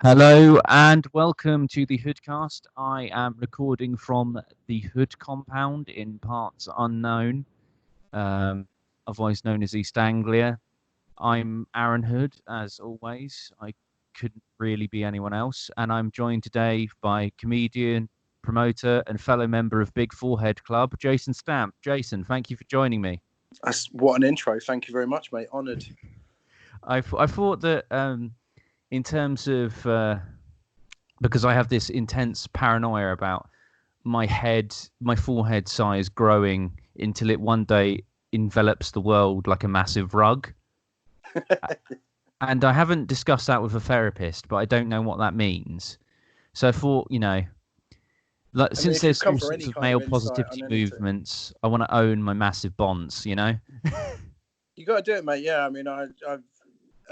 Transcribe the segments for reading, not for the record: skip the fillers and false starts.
Hello and welcome to the Hoodcast. I am recording from the Hood compound in parts unknown, um, otherwise known as East Anglia. I'm Aaron Hood, as always. I couldn't really be anyone else, and I'm joined today by comedian, promoter, and fellow member of Big Forehead Club, Jason Stampe. Jason, thank you for joining me. What an intro. Thank you very much, mate. Honoured. I thought that in terms of because I have this intense paranoia about my forehead size growing until it one day envelops the world like a massive rug. And I haven't discussed that with a therapist, but I don't know what that means. So I thought, since If you've there's come all for sorts any of kind male of insight positivity on anything, movements, I want to own my massive bonds. you got to do it, mate. Yeah, I've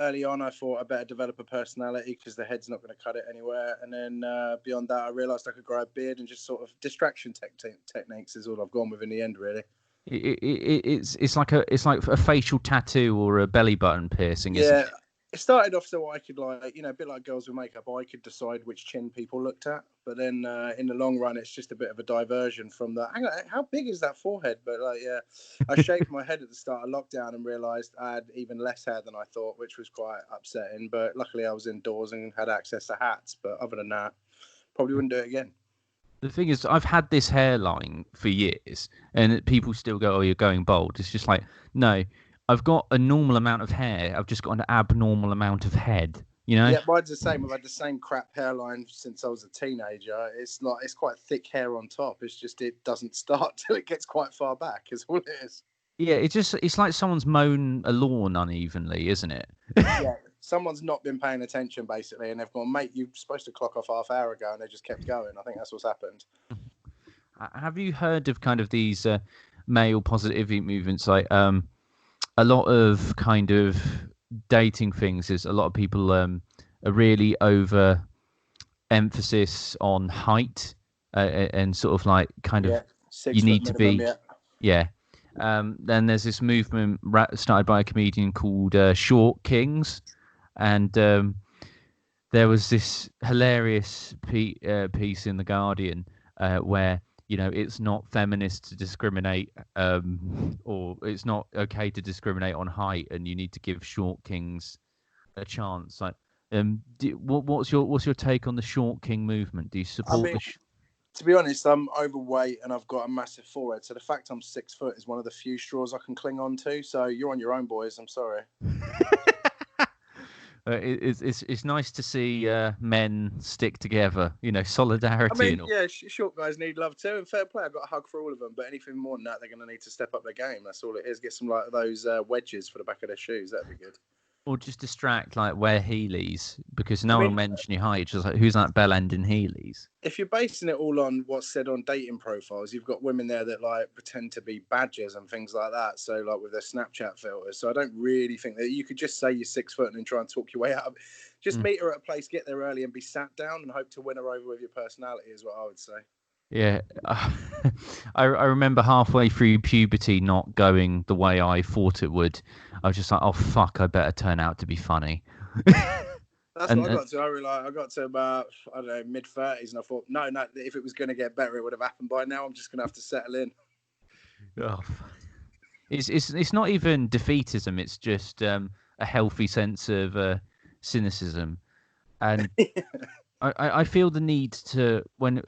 early on I thought I better develop a personality because the head's not going to cut it anywhere. And then beyond that, I realised I could grow a beard and just sort of distraction techniques is all I've gone with in the end, really. It's like a facial tattoo or a belly button piercing, isn't Yeah, it? it started off so I could a bit like girls with makeup. I could decide which chin people looked at, but then in the long run, it's just a bit of a diversion from that. Hang on, how big is that forehead? But yeah, I shaved my head at the start of lockdown and realised I had even less hair than I thought, which was quite upsetting. But luckily, I was indoors and had access to hats. But other than that, probably wouldn't do it again. The thing is, I've had this hairline for years, and people still go, "Oh, you're going bald." It's just like, no, I've got a normal amount of hair. I've just got an abnormal amount of head. You know? Yeah, mine's the same. I've had the same crap hairline since I was a teenager. It's quite thick hair on top. It's just it doesn't start till it gets quite far back. Is all it is. Yeah, it's like someone's mown a lawn unevenly, isn't it? Yeah, someone's not been paying attention basically, and they've gone, mate, you're supposed to clock off half hour ago, and they just kept going. I think that's what's happened. Have you heard of kind of these male positivity movements? Like a lot of kind of dating things is a lot of people are really over emphasis on height and sort of like kind Yeah, of you 6 foot need to minimum. be Yeah, yeah. Then there's this movement started by a comedian called Short Kings, and there was this hilarious piece in the Guardian where it's not feminist to discriminate, or it's not okay to discriminate on height, and you need to give Short Kings a chance. Like, what's your take on the Short King movement? Do you I support mean, the? to be honest, I'm overweight and I've got a massive forehead, so the fact I'm 6 foot is one of the few straws I can cling on to. So you're on your own, boys. I'm sorry. It's nice to see men stick together. Solidarity and all. Yeah, short guys need love too, and fair play. I've got a hug for all of them. But anything more than that, they're going to need to step up their game. That's all it is. Get some like those wedges for the back of their shoes. That'd be good. Or just distract, like wear Heelys because I no one will mean, mention your height. Just like who's that bell end in Heelys? if you're basing it all on what's said on dating profiles, you've got women there that like pretend to be badgers and things like that. So like with their Snapchat filters. So I don't really think that you could just say you're 6 foot and then try and talk your way out of it. Just meet her at a place, get there early, and be sat down and hope to win her over with your personality is what I would say. Yeah, I remember halfway through puberty not going the way I thought it would. I was just like, oh fuck, I better turn out to be funny. That's and what I got to. I got to about, I don't know, mid-30s, and I thought, no, if it was going to get better, it would have happened by now. I'm just going to have to settle in. oh, it's not even defeatism. It's just a healthy sense of cynicism, and I feel the need to when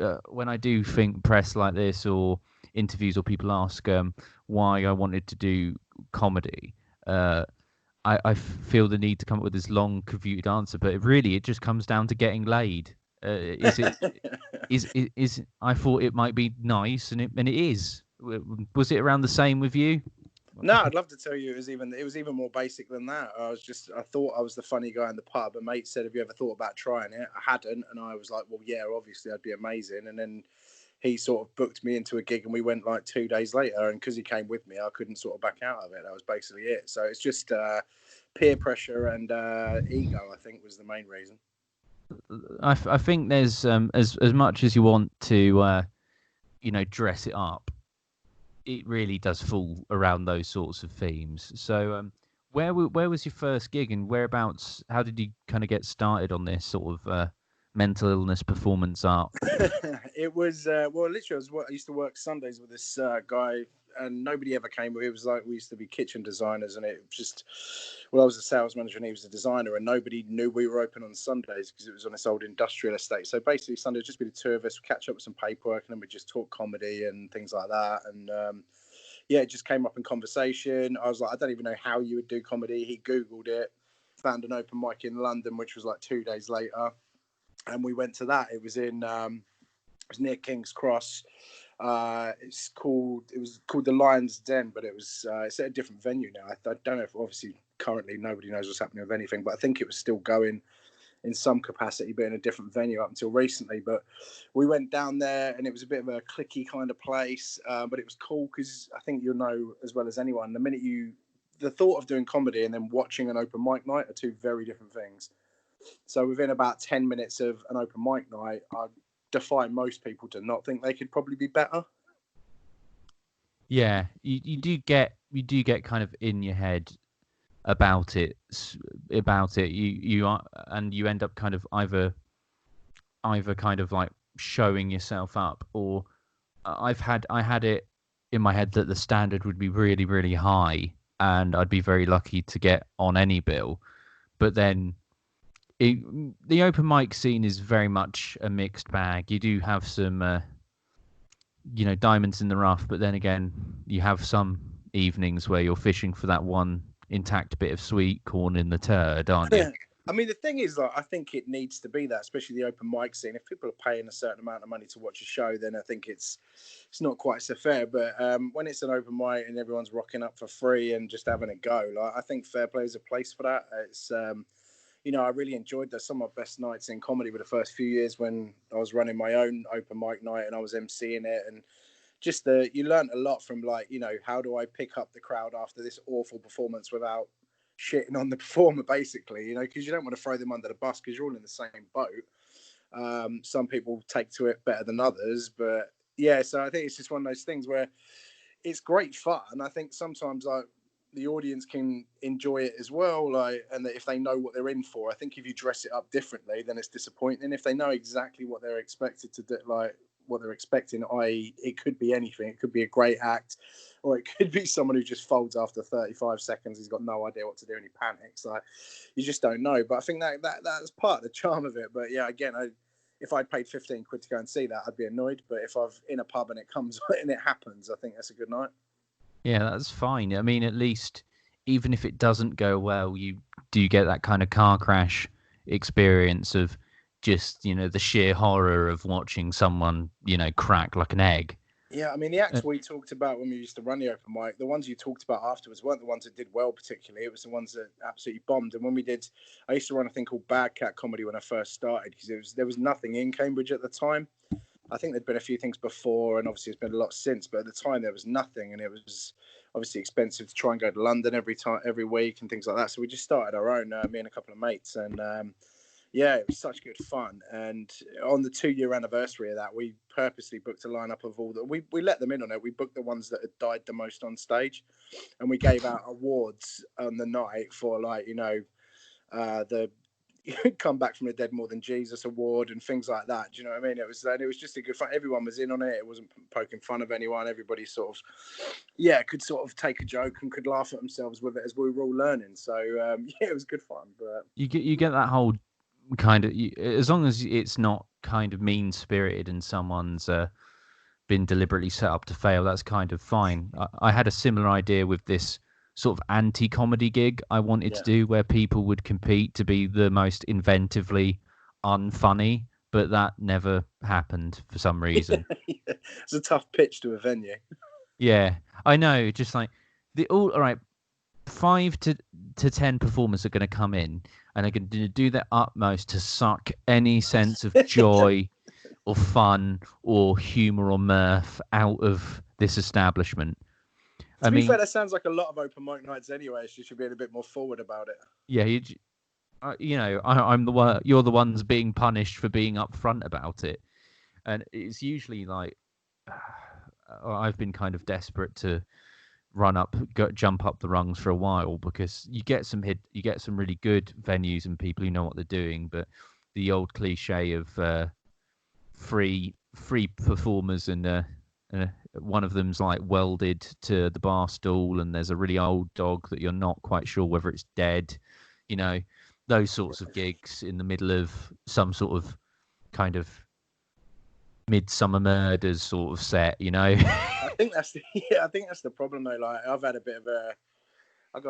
I do think press like this or interviews or people ask why I wanted to do comedy. I feel the need to come up with this long, convoluted answer, but it just comes down to getting laid. Is it? Is I thought it might be nice, and it is. Was it around the same with you? No, I'd love to tell you it was even more basic than that. I thought I was the funny guy in the pub. A mate said, "Have you ever thought about trying it?" I hadn't, and I was like, "Well, yeah, obviously, I'd be amazing." And then he sort of booked me into a gig, and we went like 2 days later. And because he came with me, I couldn't sort of back out of it. That was basically it. So it's just peer pressure and ego, I think, was the main reason. I think there's as much as you want to dress it up, it really does fall around those sorts of themes. So Where was your first gig, and whereabouts? How did you kind of get started on this sort of mental illness performance art? It was well, literally, I used to work Sundays with this guy, and nobody ever came. It was like we used to be kitchen designers, and it just, well, I was a sales manager and he was a designer, and nobody knew we were open on Sundays because it was on this old industrial estate. So basically, Sunday would just be the two of us, catch up with some paperwork, and then we just talk comedy and things like that. And yeah, it just came up in conversation. I was like, I don't even know how you would do comedy. He Googled it, found an open mic in London, which was like 2 days later, and we went to that. It was in it was near King's Cross. It was called the Lion's Den, but it's at a different venue now. I don't know if, obviously, currently nobody knows what's happening with anything, but I think it was still going in some capacity, but in a different venue up until recently. But we went down there, and it was a bit of a cliquey kind of place, but it was cool because I think you'll know as well as anyone, the thought of doing comedy and then watching an open mic night are two very different things. So within about 10 minutes of an open mic night, I defy most people to not think they could probably be better. Yeah, you do get kind of in your head about it. You are, and you end up kind of either kind of like showing yourself up, or I had it in my head that the standard would be really, really high, and I'd be very lucky to get on any bill. But then the open mic scene is very much a mixed bag. You do have some, diamonds in the rough, but then again, you have some evenings where you're fishing for that one intact bit of sweet corn in the turd, aren't you? I mean, the thing is, like, I think it needs to be that, especially the open mic scene. If people are paying a certain amount of money to watch a show, then I think it's not quite so fair. But when it's an open mic and everyone's rocking up for free and just having a go, like, I think fair play is a place for that. It's I really enjoyed that. Some of my best nights in comedy were the first few years when I was running my own open mic night and I was emceeing it, and just you learned a lot from, like, how do I pick up the crowd after this awful performance without shitting on the performer, basically, because you don't want to throw them under the bus because you're all in the same boat. Some people take to it better than others, but yeah, so I think it's just one of those things where it's great fun. I think sometimes, like, the audience can enjoy it as well, like, and if they know what they're in for. I think if you dress it up differently, then it's disappointing. If they know exactly what they're expected to do, like what they're expecting, i.e., it could be anything. It could be a great act, or it could be someone who just folds after 35 seconds. He's got no idea what to do and he panics. Like, you just don't know. But I think that's part of the charm of it. But yeah, again, if I paid 15 quid to go and see that, I'd be annoyed. But if I've in a pub and it comes and it happens, I think that's a good night. Yeah, that's fine. I mean, at least even if it doesn't go well, you do get that kind of car crash experience of just, the sheer horror of watching someone, crack like an egg. Yeah, I mean, the acts we talked about when we used to run the open mic, the ones you talked about afterwards weren't the ones that did well particularly. It was the ones that absolutely bombed. And when I used to run a thing called Bad Cat Comedy when I first started, because there was nothing in Cambridge at the time. I think there'd been a few things before, and obviously it's been a lot since, but at the time there was nothing, and it was obviously expensive to try and go to London every week and things like that. So we just started our own, me and a couple of mates, and yeah, it was such good fun. And on the 2-year anniversary of that, we purposely booked a lineup of all we let them in on it. We booked the ones that had died the most on stage, and we gave out awards on the night for, like, the Come Back from the Dead More Than Jesus award and things like that. Do you know what I mean? It was just a good fun. Everyone was in on it. It wasn't poking fun of anyone. Everybody sort of, could sort of take a joke and could laugh at themselves with it as we were all learning. So yeah, it was good fun. But you get that whole kind of, as long as it's not kind of mean spirited and someone's been deliberately set up to fail, that's kind of fine. I had a similar idea with this sort of anti-comedy gig I wanted to do, where people would compete to be the most inventively unfunny, but that never happened for some reason. It's a tough pitch to a venue. Yeah, I know. Just like all right, 5 to 10 performers are going to come in and are going to do their utmost to suck any sense of joy or fun or humor or mirth out of this establishment. To be fair, that sounds like a lot of open mic nights anyway. So you should be a bit more forward about it. Yeah, I'm the one. You're the ones being punished for being upfront about it, and it's usually like I've been kind of desperate to jump up the rungs for a while, because you get some really good venues and people who know what they're doing, but the old cliche of free performers, and one of them's like welded to the bar stool, and there's a really old dog that you're not quite sure whether it's dead, you know, those sorts of gigs in the middle of some sort of kind of Midsummer Murders sort of set, you know. I think that's the problem though. Like I got a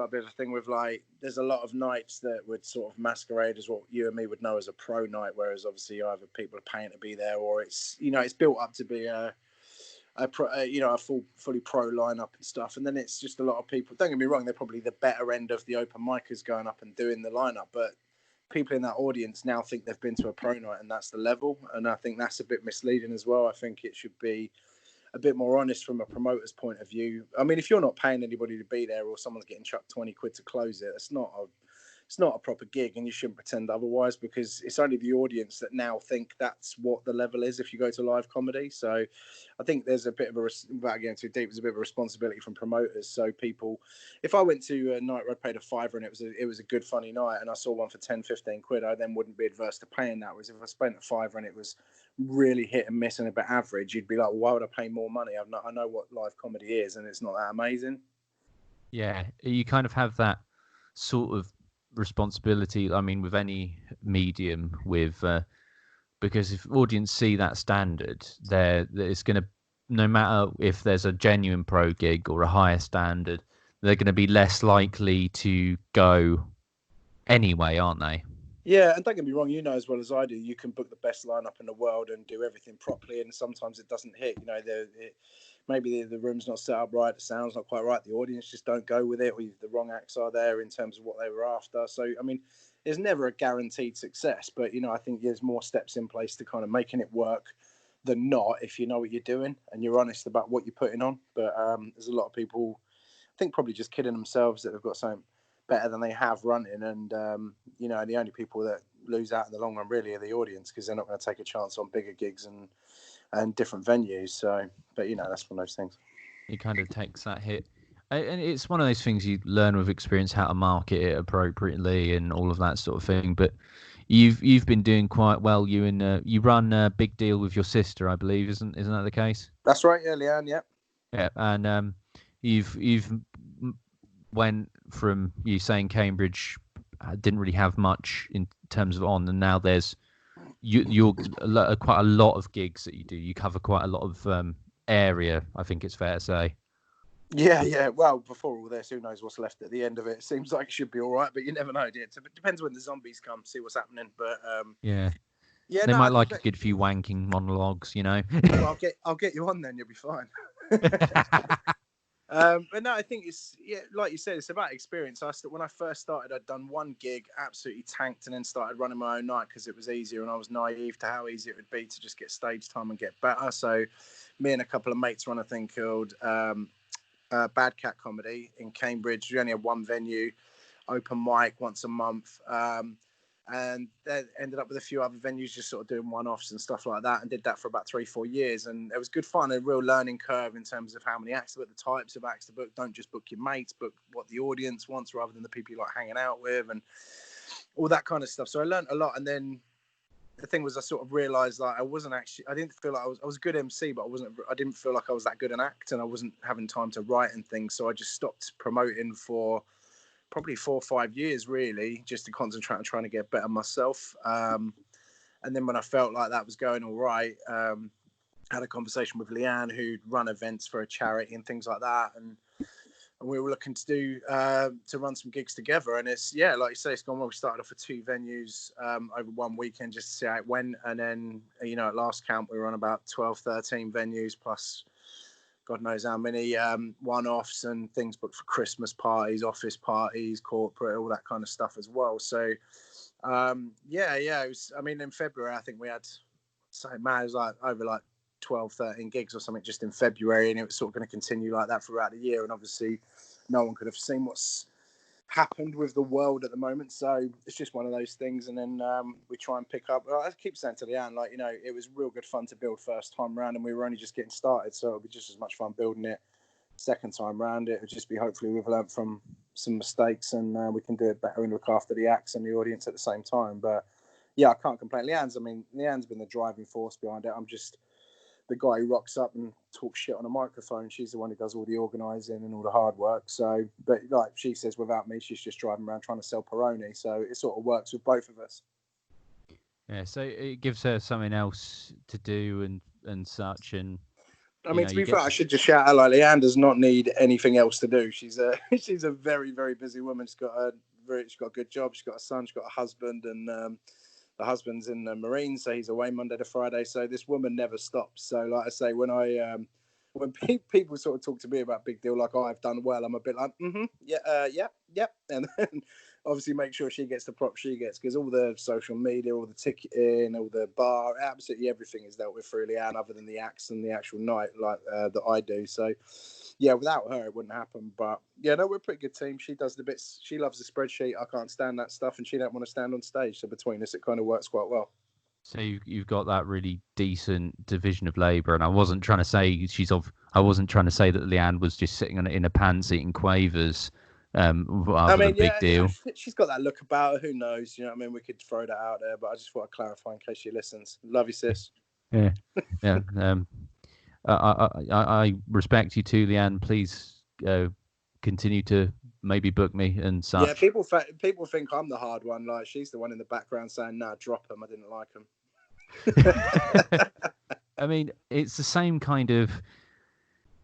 bit of a thing with, like, there's a lot of nights that would sort of masquerade as what you and me would know as a pro night, whereas obviously either people are paying to be there, or it's, you know, it's built up to be a fully pro lineup and stuff, and then it's just a lot of people. Don't get me wrong, they're probably the better end of the open micers going up and doing the lineup, but people in that audience now think they've been to a pro night and that's the level, and I think that's a bit misleading as well. I think it should be a bit more honest from a promoter's point of view. I mean, if you're not paying anybody to be there, or someone's getting chucked 20 quid to close it, it's not a proper gig, and you shouldn't pretend otherwise, because it's only the audience that now think that's what the level is if you go to live comedy. So I think there's a bit of without getting too deep, there's a bit of a responsibility from promoters. So people, if I went to a night where I paid a fiver and it was a good funny night, and I saw one for 10, 15 quid, I then wouldn't be adverse to paying that. Whereas if I spent a fiver and it was really hit and miss and a bit average, you'd be like, well, why would I pay more money? I know what live comedy is, and it's not that amazing. Yeah, you kind of have that sort of responsibility. I mean, with any medium, because if audience see that standard, it's going to, no matter if there's a genuine pro gig or a higher standard, they're going to be less likely to go anyway, aren't they? Yeah, and don't get me wrong, you know as well as I do, you can book the best lineup in the world and do everything properly, and sometimes it doesn't hit. You know, maybe the room's not set up right, the sound's not quite right, the audience just don't go with it, or the wrong acts are there in terms of what they were after. So, I mean, there's never a guaranteed success, but, you know, I think there's more steps in place to kind of making it work than not, if you know what you're doing and you're honest about what you're putting on. But there's a lot of people, I think, probably just kidding themselves that they've got something better than they have running, and you know, the only people that lose out in the long run really are the audience, because they're not going to take a chance on bigger gigs and different venues. So, but, you know, that's one of those things. It kind of takes that hit, and it's one of those things you learn with experience, how to market it appropriately and all of that sort of thing. But you've been doing quite well. You run a Big Deal with your sister, I believe, isn't that the case? That's right, yeah, Leanne, yeah. Yeah, and you've went from, you saying Cambridge didn't really have much in terms of on, and now there's you're quite a lot of gigs that you do. You cover quite a lot of area, I think it's fair to say. Yeah. Well, before all this, who knows what's left at the end of it? It seems like it should be all right, but you never know, do you? It depends when the zombies come, see what's happening. But yeah, yeah, they no, might like a good few wanking monologues, you know. Well, I'll get you on then. You'll be fine. But no, I think it's, yeah, like you said, it's about experience. When I first started, I'd done one gig, absolutely tanked, and then started running my own night because it was easier, and I was naive to how easy it would be to just get stage time and get better. So me and a couple of mates run a thing called Bad Cat Comedy in Cambridge. We only had one venue, open mic once a month. And then ended up with a few other venues, just sort of doing one-offs and stuff like that, and did that for about 3-4 years. And it was good fun, a real learning curve in terms of how many acts to book, the types of acts to book. Don't just book your mates, book what the audience wants rather than the people you like hanging out with, and all that kind of stuff. So I learned a lot. And then the thing was, I sort of realized that I didn't feel like I was a good MC, but I didn't feel like I was that good an act, and I wasn't having time to write and things. So I just stopped promoting for probably 4 or 5 years, really, just to concentrate on trying to get better myself. And then when I felt like that was going all right, had a conversation with Leanne, who'd run events for a charity and things like that, and we were looking to do to run some gigs together. And it's, yeah, like you say, it's gone well. We started off with 2 venues over one weekend just to see how it went, and then, you know, at last count we were on about 12-13 venues plus God knows how many one-offs and things booked for Christmas parties, office parties, corporate, all that kind of stuff as well. So, yeah. It was, I mean, in February, I think we had, it was like over like 12-13 gigs or something just in February, and it was sort of going to continue like that throughout the year. And obviously, no one could have seen what's happened with the world at the moment, so it's just one of those things. And then we try and pick up. I keep saying to Leanne, like, you know, it was real good fun to build first time around, and we were only just getting started, so it'll be just as much fun building it second time round, it would just be hopefully we've learned from some mistakes and we can do it better and look after the acts and the audience at the same time. But yeah, I can't complain. Leanne's been the driving force behind it. I'm just the guy who rocks up and talks shit on a microphone. She's the one who does all the organising and all the hard work. So, but like she says, without me, she's just driving around trying to sell Peroni. So it sort of works with both of us. Yeah, so it gives her something else to do and such. And I mean, to be fair, I should just shout out, like, Leanne does not need anything else to do. She's a she's a very, very busy woman. She's got a good job. She's got a son. She's got a husband, and the husband's in the Marines, so he's away Monday to Friday. So this woman never stops. So, like I say, when people sort of talk to me about Big Deal, like, oh, I've done well, I'm a bit like, yeah, and then obviously make sure she gets the prop she gets, because all the social media, all the ticketing, all the bar, absolutely everything is dealt with through Leanne, other than the acts and the actual night, like that I do. So yeah, without her it wouldn't happen. But yeah, no, we're a pretty good team. She does the bits. She loves the spreadsheet. I can't stand that stuff, and she don't want to stand on stage. So between us, it kind of works quite well. So you've got that really decent division of labour, and I wasn't trying to say I wasn't trying to say that Leanne was just sitting in her pants eating quavers. Big deal. She's got that look about her. Who knows? You know what I mean? We could throw that out there, but I just want to clarify in case she listens. Love you, sis. Yeah, yeah. I respect you too, Leanne. Please continue to maybe book me and such. Yeah, people think I'm the hard one. Like, she's the one in the background saying, "Nah, drop him. I didn't like him." I mean, it's the same kind of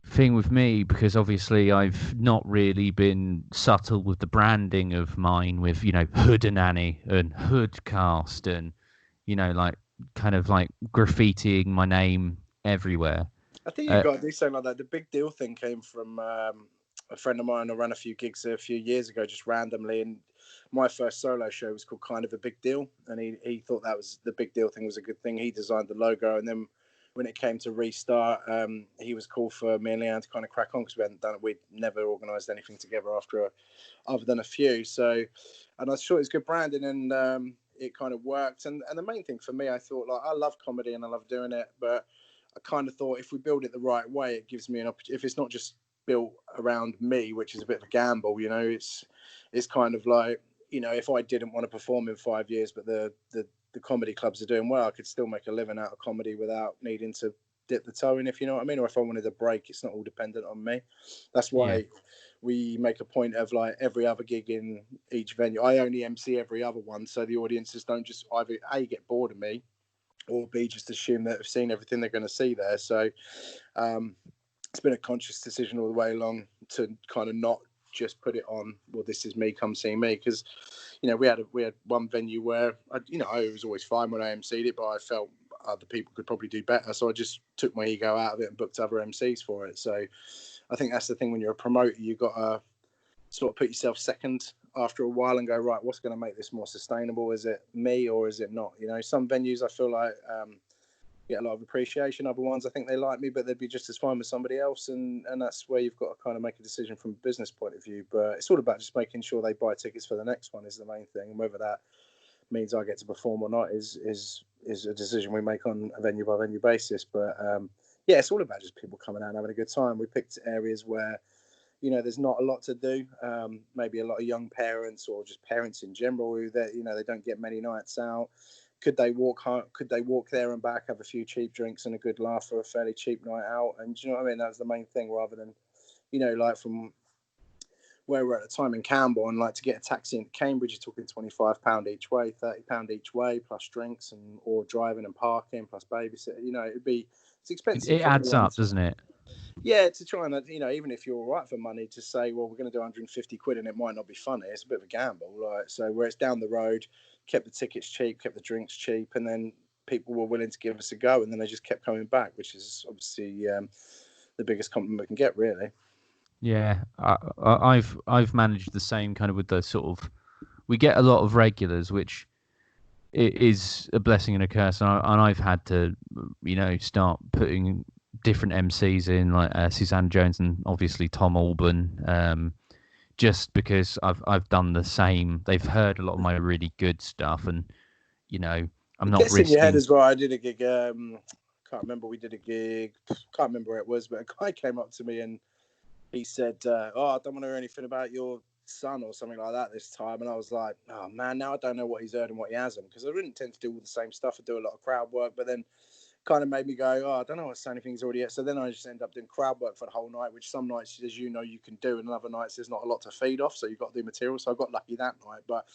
thing with me, because obviously I've not really been subtle with the branding of mine with, you know, Hoodananny and Hoodcast and, you know, like kind of like graffitiing my name everywhere. I think you've got to do something like that. The Big Deal thing came from a friend of mine who ran a few gigs a few years ago, just randomly, and my first solo show was called Kind of a Big Deal, and he thought that was the Big Deal thing was a good thing. He designed the logo, and then when it came to restart, he was cool for me and Leanne to kind of crack on, because we'd never organised anything together other than a few. So, and I thought it was good branding, and it kind of worked. And the main thing for me, I thought, like, I love comedy and I love doing it, but I kind of thought if we build it the right way, it gives me an opportunity. If it's not just built around me, which is a bit of a gamble, you know, it's kind of like, you know, if I didn't want to perform in 5 years, but the comedy clubs are doing well, I could still make a living out of comedy without needing to dip the toe in, if you know what I mean. Or if I wanted a break, it's not all dependent on me. That's why we make a point of, like, every other gig in each venue, I only MC every other one, so the audiences don't just either A, get bored of me, or B, just assume that they've seen everything they're going to see there. So it's been a conscious decision all the way along to kind of not just put it on, well, this is me, come see me, because, you know, we had one venue where it was always fine when I MC'd it, but I felt other people could probably do better, so I just took my ego out of it and booked other MCs for it. So I think that's the thing, when you're a promoter, you've got to sort of put yourself second after a while and go, right, what's going to make this more sustainable? Is it me or is it not? You know, some venues I feel like get a lot of appreciation. Other ones I think they like me, but they'd be just as fine with somebody else, and that's where you've got to kind of make a decision from a business point of view. But it's all about just making sure they buy tickets for the next one is the main thing, and whether that means I get to perform or not is a decision we make on a venue by venue basis. But yeah, it's all about just people coming out and having a good time. We picked areas where, you know, there's not a lot to do. Maybe a lot of young parents or just parents in general who they don't get many nights out. Could they walk home? Could they walk there and back, have a few cheap drinks and a good laugh for a fairly cheap night out? And do you know what I mean? That's the main thing, rather than, you know, like from where we're at the time in Campbell, and like to get a taxi into Cambridge, you're talking £25 each way, £30 each way, plus drinks or driving and parking, plus babysitter. You know, it's expensive. It adds up, doesn't it? Yeah, to try and, you know, even if you're all right for money, to say, well, we're going to do 150 quid and it might not be funny, it's a bit of a gamble. Like, so where it's down the road, kept the tickets cheap, kept the drinks cheap, and then people were willing to give us a go, and then they just kept coming back, which is obviously the biggest compliment we can get, really. Yeah, I've managed the same kind of with the sort of, we get a lot of regulars, which is a blessing and a curse, and I've had to, you know, start putting different MCs in, like Suzanne Jones and obviously Tom Alban, just because I've done the same. They've heard a lot of my really good stuff, and, you know, I'm not risking. In your head as well. I did a gig. Can't remember. We did a gig. Can't remember where it was, but a guy came up to me and he said, "Oh, I don't want to hear anything about your son or something like that this time." And I was like, "Oh man, now I don't know what he's heard and what he hasn't," because I wouldn't tend to do all the same stuff. I do a lot of crowd work, but then kind of made me go, "Oh, I don't know what so anything's already yet." So then I just end up doing crowd work for the whole night, which some nights, as you know, you can do, and other nights there's not a lot to feed off, so you've got to do material. So I got lucky that night, but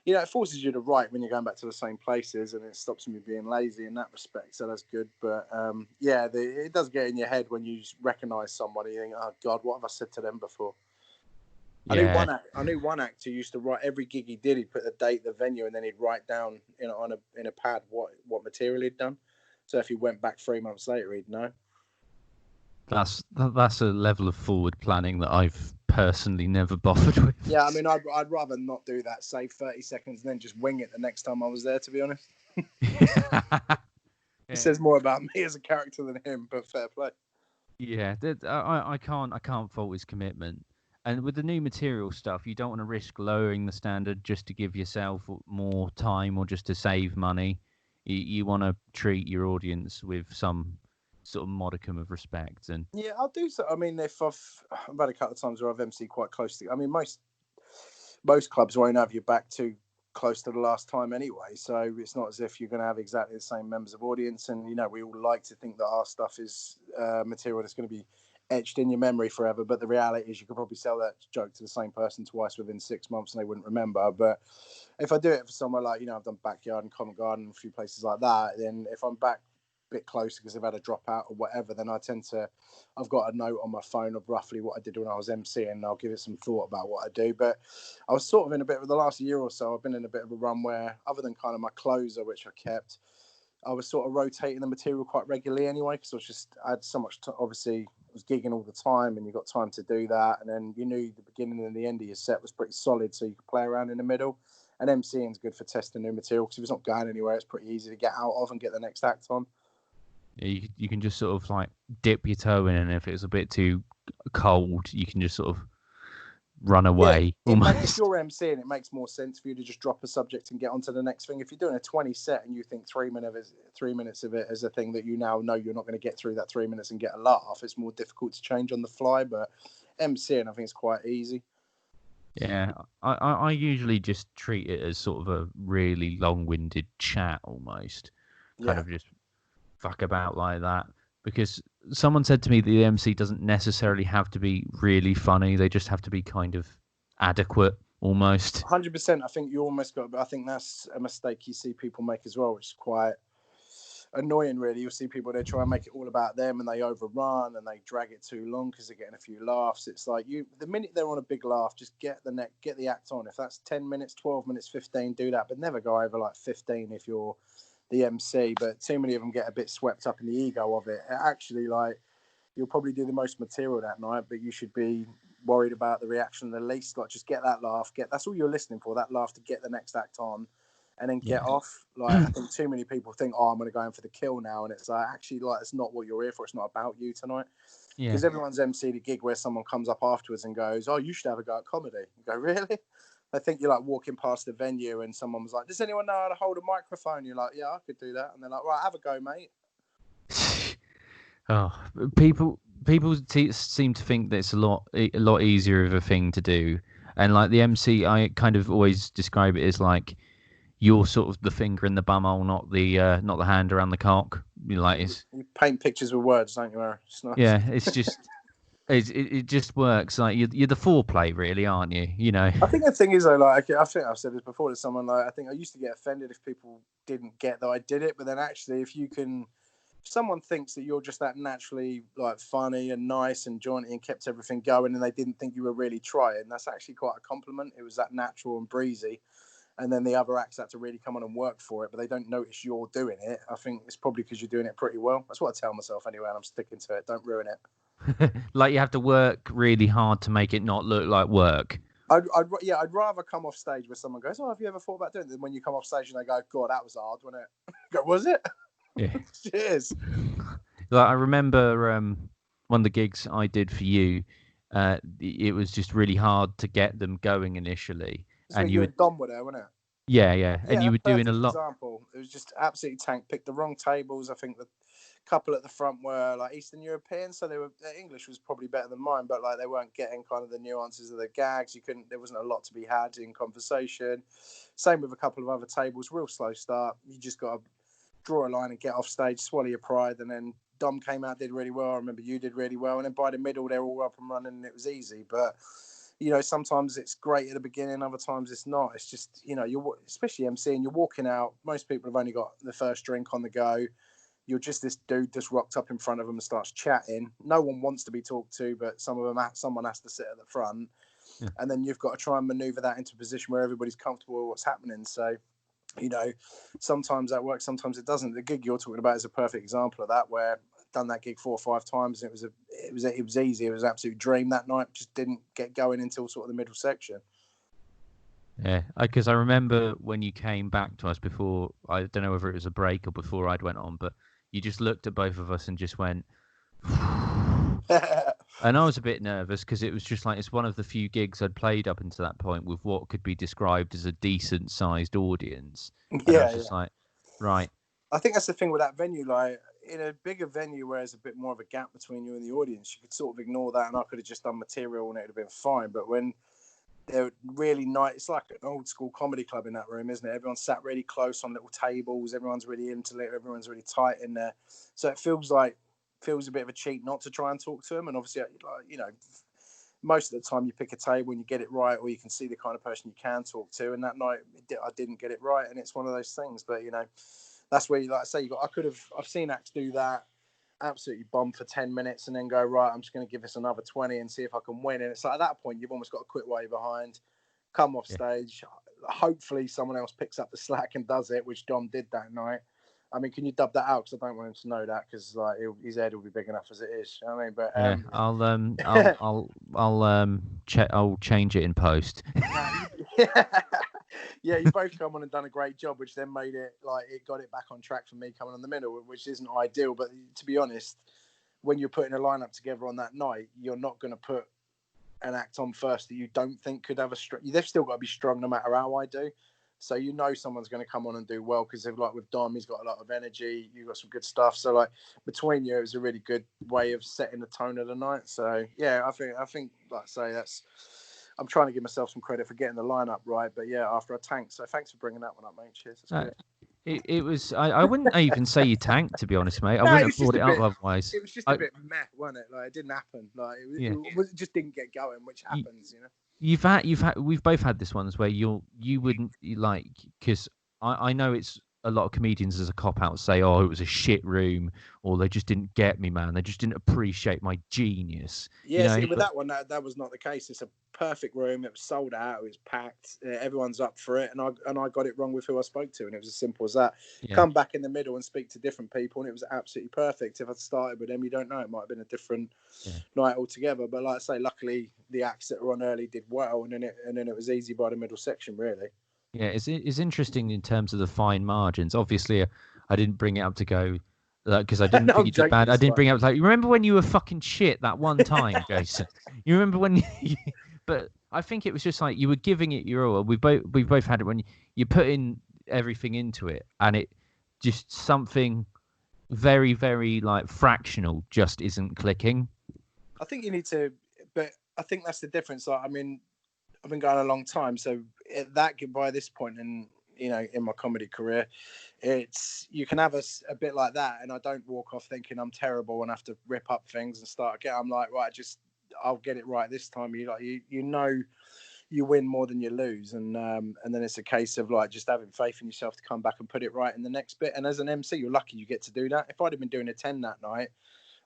you know, it forces you to write when you're going back to the same places, and it stops me being lazy in that respect. So that's good. But yeah, it does get in your head when you recognise somebody. You think, "Oh God, what have I said to them before?" Yeah, I knew one actor used to write every gig he did. He'd put the date, the venue, and then he'd write down, you know, in a pad what material he'd done. So if he went back 3 months later, he'd know. that's a level of forward planning that I've personally never bothered with. Yeah, I mean, I'd rather not do that. Save 30 seconds and then just wing it the next time I was there. To be honest, it says more about me as a character than him. But fair play. Yeah, I can't fault his commitment. And with the new material stuff, you don't want to risk lowering the standard just to give yourself more time or just to save money. You want to treat your audience with some sort of modicum of respect. And Yeah, I'll do so. I mean, if I've had a couple of times where I've MC quite close to. I mean, most clubs won't have you back too close to the last time anyway. So it's not as if you're going to have exactly the same members of audience. And, you know, we all like to think that our stuff is material that's going to be etched in your memory forever. But the reality is you could probably sell that joke to the same person twice within 6 months and they wouldn't remember. But if I do it for somewhere like, you know, I've done Backyard and Covent Garden and a few places like that, then if I'm back a bit closer because they've had a dropout or whatever, then I've got a note on my phone of roughly what I did when I was emceeing, and I'll give it some thought about what I do. But I was sort of in a bit of the last year or so, I've been in a bit of a run where, other than kind of my closer, which I kept, I was sort of rotating the material quite regularly anyway, because I had so much, obviously, I was gigging all the time and you got time to do that. And then you knew the beginning and the end of your set was pretty solid, so you could play around in the middle. And MCing is good for testing new material because if it's not going anywhere, it's pretty easy to get out of and get the next act on. you can just sort of like dip your toe in, and if it's a bit too cold, you can just sort of run away. Yeah, if you're emceeing, it makes more sense for you to just drop a subject and get onto the next thing. If you're doing a 20 set and you think 3 minutes of it is a thing that you now know you're not going to get through that 3 minutes and get a laugh, it's more difficult to change on the fly. But emceeing, I think, is quite easy. Yeah, I usually just treat it as sort of a really long-winded chat almost, kind of just fuck about like that. Because someone said to me the MC doesn't necessarily have to be really funny; they just have to be kind of adequate, almost. 100%. I think you almost got. I think that's a mistake you see people make as well, which is quite annoying, really. You'll see people, they try and make it all about them and they overrun and they drag it too long because they're getting a few laughs. It's like, the minute they're on a big laugh, just get the act on. If that's 10 minutes, 12 minutes, 15, do that, but never go over like 15 if you're the MC. But too many of them get a bit swept up in the ego of it. Actually, like, you'll probably do the most material that night, but you should be worried about the reaction the least. Like, just get that laugh, that's all you're listening for, that laugh, to get the next act on and then get off. Like, I think too many people think, "Oh, I'm going to go in for the kill now," and it's like, actually, like, it's not what you're here for. It's not about you tonight. Because everyone's emceed a gig where someone comes up afterwards and goes, "Oh, you should have a go at comedy." You go, "Really?" I think you're like walking past the venue and someone was like, "Does anyone know how to hold a microphone?" You're like, "Yeah, I could do that." And they're like, "Right, have a go, mate." Oh, people seem to think that it's a lot easier of a thing to do, and like the MC, I kind of always describe it as like you're sort of the finger in the bumhole, not the hand around the cock. You paint pictures with words, don't you, Aaron? It's nice. Yeah, it's just it just works. Like you're the foreplay, really, aren't you? You know. I think the thing is, though, like, I think I've said this before to someone, like, I think I used to get offended if people didn't get that I did it, but then actually, if someone thinks that you're just that naturally, like, funny and nice and jaunty and kept everything going, and they didn't think you were really trying, that's actually quite a compliment. It was that natural and breezy, and then the other acts had to really come on and work for it, but they don't notice you're doing it. I think it's probably because you're doing it pretty well. That's what I tell myself anyway, and I'm sticking to it. Don't ruin it. Like you have to work really hard to make it not look like work. I'd rather come off stage where someone goes, "Oh, have you ever thought about doing it?" Than when you come off stage and they go, "God, that was hard, wasn't it?" Go, "Was it?" Yeah. Cheers. Like I remember one of the gigs I did for you. It was just really hard to get them going initially, And you and Dom were there, wasn't it? Yeah, and you were doing a lot. Example. It was just absolutely tank. Picked the wrong tables. I think that couple at the front were like Eastern European, so their English was probably better than mine, but like they weren't getting kind of the nuances of the gags. There wasn't a lot to be had in conversation. Same with a couple of other tables, real slow start. You just got to draw a line and get off stage, swallow your pride, and then Dom came out, did really well. I remember you did really well, and then by the middle they're all up and running, and it was easy. But sometimes it's great at the beginning, other times it's not. It's just you're especially emceeing, you're walking out. Most people have only got the first drink on the go. You're just this dude just rocked up in front of them and starts chatting. No one wants to be talked to, but someone has to sit at the front, and then you've got to try and maneuver that into a position where everybody's comfortable with what's happening. So. Sometimes that works, sometimes it doesn't. The gig you're talking about is a perfect example of that, where I've done that gig 4 or 5 times. And it was easy. It was an absolute dream that night. Just didn't get going until sort of the middle section. Yeah, because I remember when you came back to us before. I don't know whether it was a break or before I'd went on, but you just looked at both of us and just went. And I was a bit nervous because it was just like it's one of the few gigs I'd played up until that point with what could be described as a decent-sized audience. And I was just like, right. I think that's the thing with that venue. Like in a bigger venue where there's a bit more of a gap between you and the audience, you could sort of ignore that, and I could have just done material and it would have been fine. But when they're really nice, it's like an old school comedy club in that room, isn't it? Everyone's sat really close on little tables. Everyone's really intimate. Everyone's really tight in there. So it feels a bit of a cheat not to try and talk to them. And obviously, most of the time you pick a table and you get it right, or you can see the kind of person you can talk to. And that night I didn't get it right, and it's one of those things. But that's where you, like I say, I've seen acts do that, absolutely bomb for 10 minutes and then go, right, I'm just going to give this another 20 and see if I can win. And it's like at that point you've almost got to quit way behind, come off stage. Hopefully someone else picks up the slack and does it, which Dom did that night. I mean, can you dub that out? Because I don't want him to know that, because like his head will be big enough as it is. You know what I mean, but I'll change it in post. Yeah, you both come on and done a great job, which then made it it got it back on track for me coming on the middle, which isn't ideal. But to be honest, when you're putting a lineup together on that night, you're not going to put an act on first that you don't think could have they've still got to be strong no matter how I do. So someone's going to come on and do well, because with Dom, he's got a lot of energy. You've got some good stuff. So between you, it was a really good way of setting the tone of the night. So yeah, I think like I say, I'm trying to give myself some credit for getting the lineup right. But yeah, after I tanked. So thanks for bringing that one up, mate. Cheers. That's good. It was. I wouldn't even say you tanked, to be honest, mate. I wouldn't have brought it up otherwise. It was just a bit meh, wasn't it? It didn't happen. It just didn't get going, which happens, We've both had this ones where you wouldn't because I know it's a lot of comedians as a cop out say, oh, it was a shit room, or they just didn't get me, man. They just didn't appreciate my genius. Yeah, with that one, that was not the case. It's a perfect room. It was sold out. It was packed. Everyone's up for it, and I got it wrong with who I spoke to, and it was as simple as that. Yeah. Come back in the middle and speak to different people, and it was absolutely perfect. If I'd started with them, you don't know, it might have been a different night altogether. But like I say, luckily the acts that were on early did well, and then it was easy by the middle section, really. Yeah, it's interesting in terms of the fine margins. Obviously, I didn't bring it up to go because I didn't think you did bad. I didn't bring it up you remember when you were fucking shit that one time, Jason? You remember when? But I think it was just you were giving it your all. We both had it when you put in everything into it, and it just something very, very fractional just isn't clicking. I think you need to, but I think that's the difference. I mean, I've been going a long time, so by this point in my comedy career, you can have a bit like that, and I don't walk off thinking I'm terrible and have to rip up things and start again. I'm like, right, I'll get it right this time. You win more than you lose, and then it's a case of just having faith in yourself to come back and put it right in the next bit. And as an MC, you're lucky you get to do that. If I'd have been doing a 10 that night,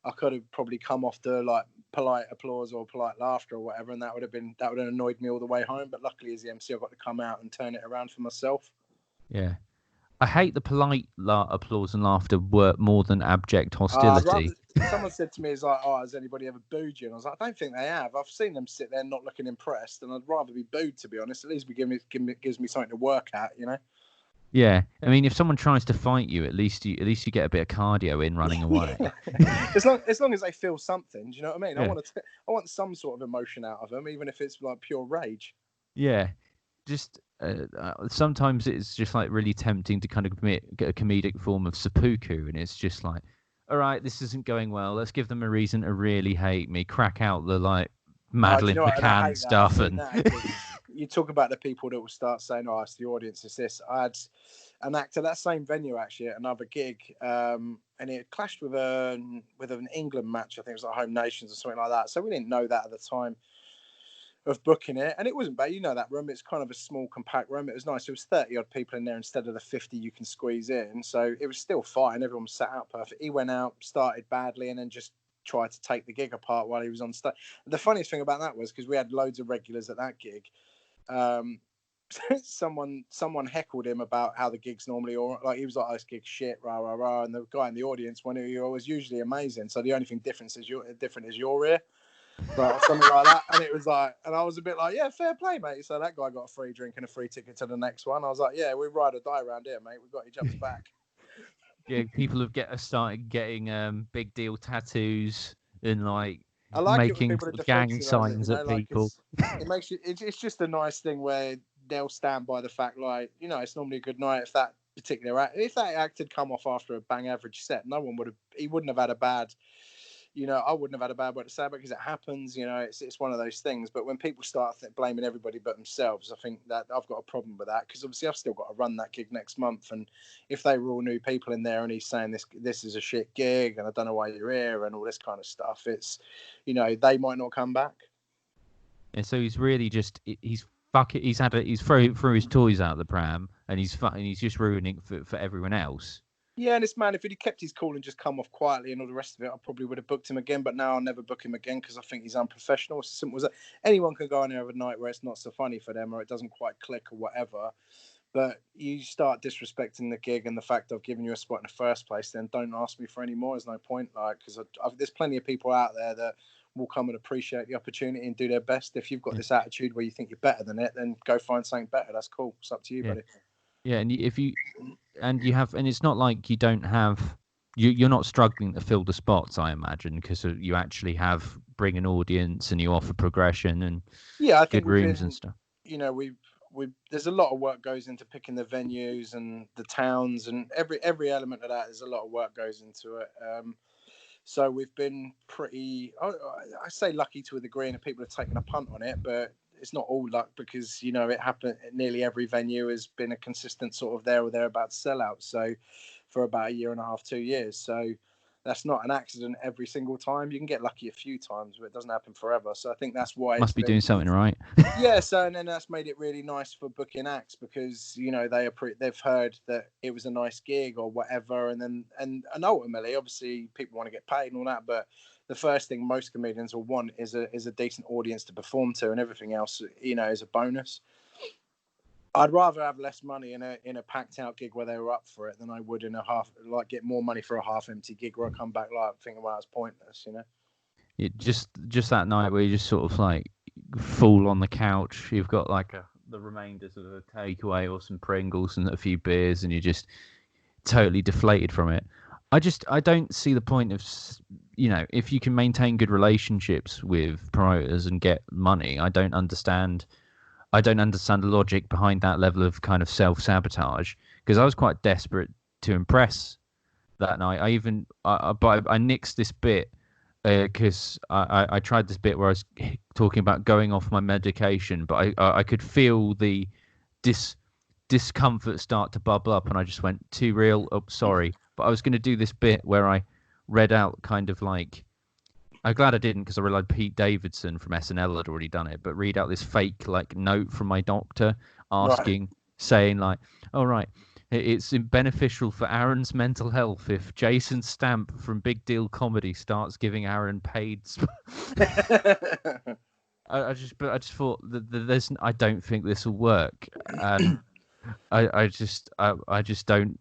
I could have probably come off the polite applause or polite laughter or whatever, and that would have annoyed me all the way home. But luckily, as the MC, I got to come out and turn it around for myself. Yeah, I hate the polite applause and laughter work more than abject hostility. Someone said to me, "Is oh, has anybody ever booed you?" And I was like, "I don't think they have. I've seen them sit there not looking impressed, and I'd rather be booed, to be honest. At least it gives me something to work at, Yeah, I mean, if someone tries to fight you, at least you get a bit of cardio in running away. as long as they feel something, do you know what I mean? Yeah. I want some sort of emotion out of them, even if it's pure rage. Yeah, just sometimes it's just really tempting to kind of get a comedic form of seppuku, and it's just all right, this isn't going well. Let's give them a reason to really hate me. Crack out the like Oh, do you Madeline know what? And I McCann hate that. I've stuff seen and that because you talk about the people that will start saying, "Oh, it's the audience, it's this." I had an act at that same venue actually at another gig, and it clashed with an England match. I think it was like Home Nations or something like that. So we didn't know that at the time of booking it, and it wasn't bad. You know that room; it's kind of a small, compact room. It was nice. It was 30 odd people in there instead of the 50 you can squeeze in. So it was still fine. Everyone was sat out perfect. He went out, started badly, and then just tried to take the gig apart while he was on stage. The funniest thing about that was because we had loads of regulars at that gig. Um, someone heckled him about how the gigs normally, or like he was like, "This gig's shit, rah rah rah," and the guy in the audience when he was usually amazing. So the only thing different is your ear. Right, or something like that. And it was like, and I was a bit like, yeah, fair play, mate. So that guy got a free drink and a free ticket to the next one. I was like, yeah, we ride or die around here, mate. We've got each other's back. yeah, people have started getting big deal tattoos and like I like it when making people are sort of gang defensive of it, signs you know, at like people. it makes you, it's just a nice thing where they'll stand by the fact, like, you know, it's normally a good night if that particular act, if that act had come off after a bang average set, no one would have, he wouldn't have had a bad, you know, I wouldn't have had a bad word to say about it because it happens, you know, it's one of those things. But when people start blaming everybody but themselves, I think that I've got a problem with that because obviously I've still got to run that gig next month. And if they were all new people in there and he's saying this is a shit gig and I don't know why you're here and all this kind of stuff, it's, you know, they might not come back. And so he's really just he's he's threw his toys out of the pram and he's just ruining it for everyone else. Yeah, and this man, if he'd kept his cool and just come off quietly and all the rest of it, I probably would have booked him again. But now I'll never book him again because I think he's unprofessional. It's as simple as that. Anyone can go in there of a night where it's not so funny for them or it doesn't quite click or whatever. But you start disrespecting the gig and the fact I've given you a spot in the first place, then don't ask me for any more. There's no point, like, because there's plenty of people out there that will come and appreciate the opportunity and do their best. If you've got this attitude where you think you're better than it, then go find something better. That's cool. It's up to you, buddy. Yeah, and if you and it's not like you don't have you're not struggling to fill the spots, I imagine, because you actually have bring an audience and you offer progression and I think good rooms and stuff. You know, we there's a lot of work goes into picking the venues and the towns and every element of that. There's a lot of work goes into it. So we've been pretty, I say lucky to a degree, and people have taken a punt on it, but it's not all luck because, you know, it happened. Nearly every venue has been a consistent sort of there or thereabouts sellout. So for about a year and a half, 2 years. So that's not an accident every single time. You can get lucky a few times, but it doesn't happen forever. So I think that's why Must be doing something right. Yeah, so and then that's made it really nice for booking acts because, you know, they've heard that it was a nice gig or whatever, and then and ultimately, obviously, people want to get paid and all that, but the first thing most comedians will want is a decent audience to perform to, and everything else, you know, is a bonus. I'd rather have less money in a packed out gig where they were up for it than I would in get more money for a half empty gig where I come back like thinking, well, it's pointless, you know. It just that night where you just sort of like fall on the couch. You've got like the remainders of a takeaway or some Pringles and a few beers, and you're just totally deflated from it. I don't see the point of, you know, if you can maintain good relationships with promoters and get money. I don't understand the logic behind that level of kind of self-sabotage, because I was quite desperate to impress that night. But I nixed this bit because I tried this bit where I was talking about going off my medication, but I could feel the discomfort start to bubble up, and I just went, too real. Oh, sorry. But I was going to do this bit where I read out kind of like, I'm glad I didn't because I realized Pete Davidson from SNL had already done it, but read out this fake like note from my doctor asking, saying like, all right, it's beneficial for Aaron's mental health if Jason Stampe from Big Deal Comedy starts giving Aaron paid. I just thought that I don't think this will work, and I just don't.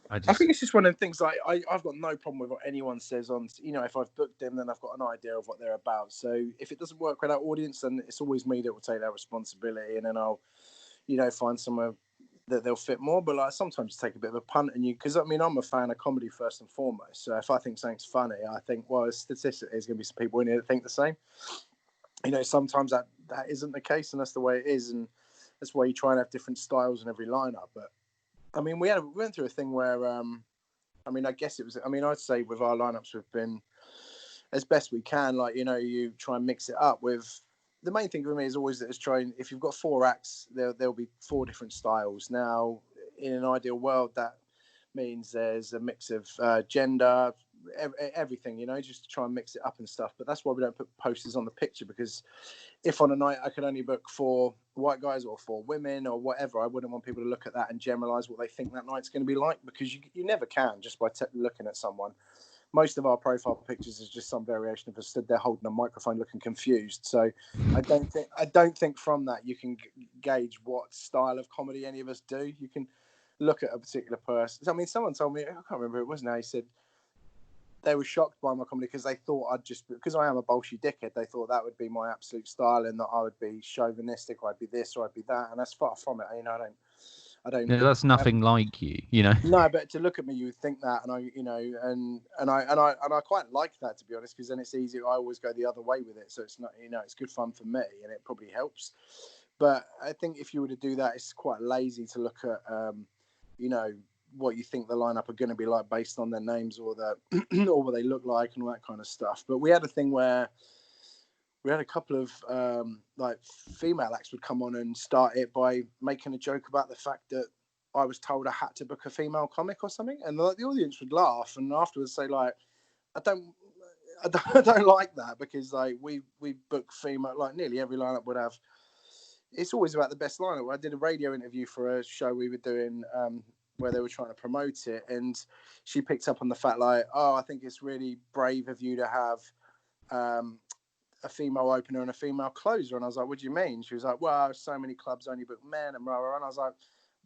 I think it's just one of the things. Like I've got no problem with what anyone says on. You know, if I've booked them, then I've got an idea of what they're about. So if it doesn't work with our audience, then it's always me that will take that responsibility, and then I'll, you know, find somewhere that they'll fit more. But like sometimes take a bit of a punt, and because I mean I'm a fan of comedy first and foremost. So if I think something's funny, I think well statistically there's going to be some people in here that think the same. You know, sometimes that isn't the case, and that's the way it is, and that's why you try and have different styles in every lineup. But I mean, we went through a thing where I mean, I guess it was. I mean, I'd say with our lineups, we've been as best we can. Like, you try and mix it up with. The main thing for me is always that is trying. If you've got 4 acts, there'll be 4 different styles. Now, in an ideal world, that means there's a mix of gender, everything. Just to try and mix it up and stuff. But that's why we don't put posters on the picture, because if on a night I could only book 4 white guys or 4 women or whatever, I wouldn't want people to look at that and generalize what they think that night's going to be like, because you never can just by looking at someone. Most of our profile pictures is just some variation of us stood there holding a microphone looking confused. So I don't think from that you can gauge what style of comedy any of us do. You can look at a particular person. I mean, someone told me, I can't remember who it was now, he said they were shocked by my comedy because they thought because I am a bolshy dickhead, they thought that would be my absolute style and that I would be chauvinistic, or I'd be this or I'd be that, and that's far from it. I don't. Yeah, that's nothing like you. No, but to look at me, you would think that, and I quite like that, to be honest, because then it's easy. I always go the other way with it, so it's not, it's good fun for me, and it probably helps. But I think if you were to do that, it's quite lazy to look at, what you think the lineup are going to be like based on their names or or what they look like and all that kind of stuff. But we had a thing where we had a couple of like female acts would come on and start it by making a joke about the fact that I was told I had to book a female comic or something, and the audience would laugh and afterwards say like, I don't like that, because like we book female, like nearly every lineup would have. It's always about the best lineup. I did a radio interview for a show we were doing where they were trying to promote it, and she picked up on the fact like, oh, I think it's really brave of you to have a female opener and a female closer. And I was like, what do you mean? She was like, well, so many clubs only book men and blah, blah, blah. And I was like,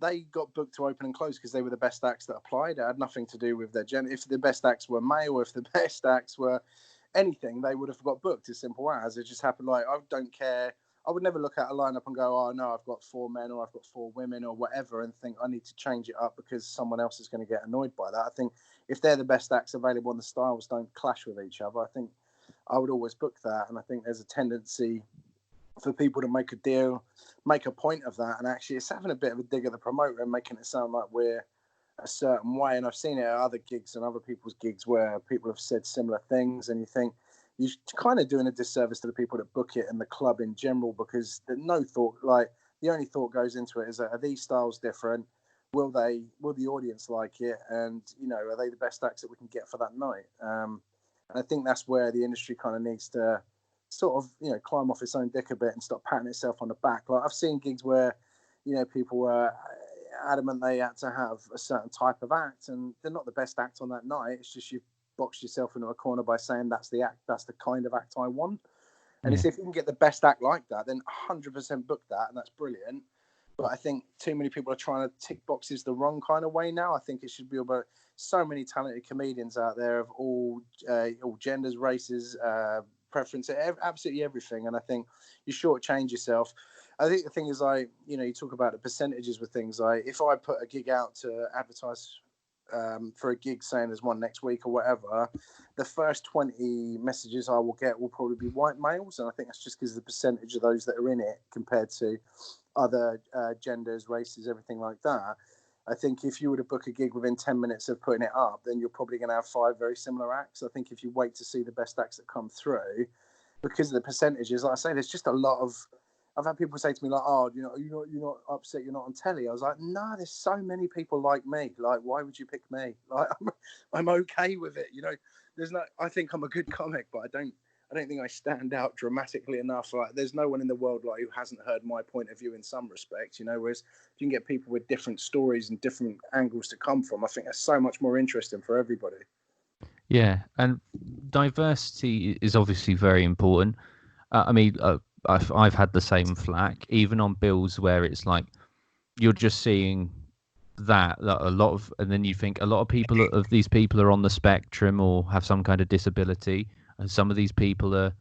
they got booked to open and close because they were the best acts that applied. It had nothing to do with their gender. If the best acts were male, or if the best acts were anything, they would have got booked, as simple as. It just happened. Like, I don't care. I would never look at a lineup and go, oh, no, I've got 4 men or I've got 4 women or whatever, and think I need to change it up because someone else is going to get annoyed by that. I think if they're the best acts available and the styles don't clash with each other, I think I would always book that. And I think there's a tendency for people to make a deal, make a point of that. And actually it's having a bit of a dig at the promoter and making it sound like we're a certain way. And I've seen it at other gigs and other people's gigs where people have said similar things, and you think you're kind of doing a disservice to the people that book it and the club in general, because there's no thought, like the only thought goes into it is that, are these styles different? Will the audience like it? And, are they the best acts that we can get for that night? And I think that's where the industry kind of needs to sort of, climb off its own dick a bit and stop patting itself on the back. Like I've seen gigs where, people were adamant they had to have a certain type of act, and they're not the best act on that night. It's just you've boxed yourself into a corner by saying that's the act, that's the kind of act I want. And it's if you can get the best act like that, then 100% book that, and that's brilliant. But I think too many people are trying to tick boxes the wrong kind of way now. I think it should be about so many talented comedians out there of all genders, races, preferences, absolutely everything. And I think you shortchange yourself. I think the thing is, you talk about the percentages with things. If I put a gig out to advertise for a gig saying there's one next week or whatever, the first 20 messages I will get will probably be white males. And I think that's just because of the percentage of those that are in it compared to other genders, races, everything like that. I think if you were to book a gig within 10 minutes of putting it up, then you're probably going to have 5 very similar acts. I think if you wait to see the best acts that come through, because of the percentages, like I say, there's just a lot of. I've had people say to me like, "Oh, you're not upset you're not on telly." I was like, "No, there's so many people like me. Like, why would you pick me? Like, I'm okay with it. There's no. I think I'm a good comic, but I don't think I stand out dramatically enough. Like, there's no one in the world like who hasn't heard my point of view in some respects. Whereas if you can get people with different stories and different angles to come from, I think that's so much more interesting for everybody. Yeah, and diversity is obviously very important. I've had the same flack, even on bills where it's like you're just seeing that a lot of, and then you think a lot of these people are on the spectrum or have some kind of disability, and some of these people are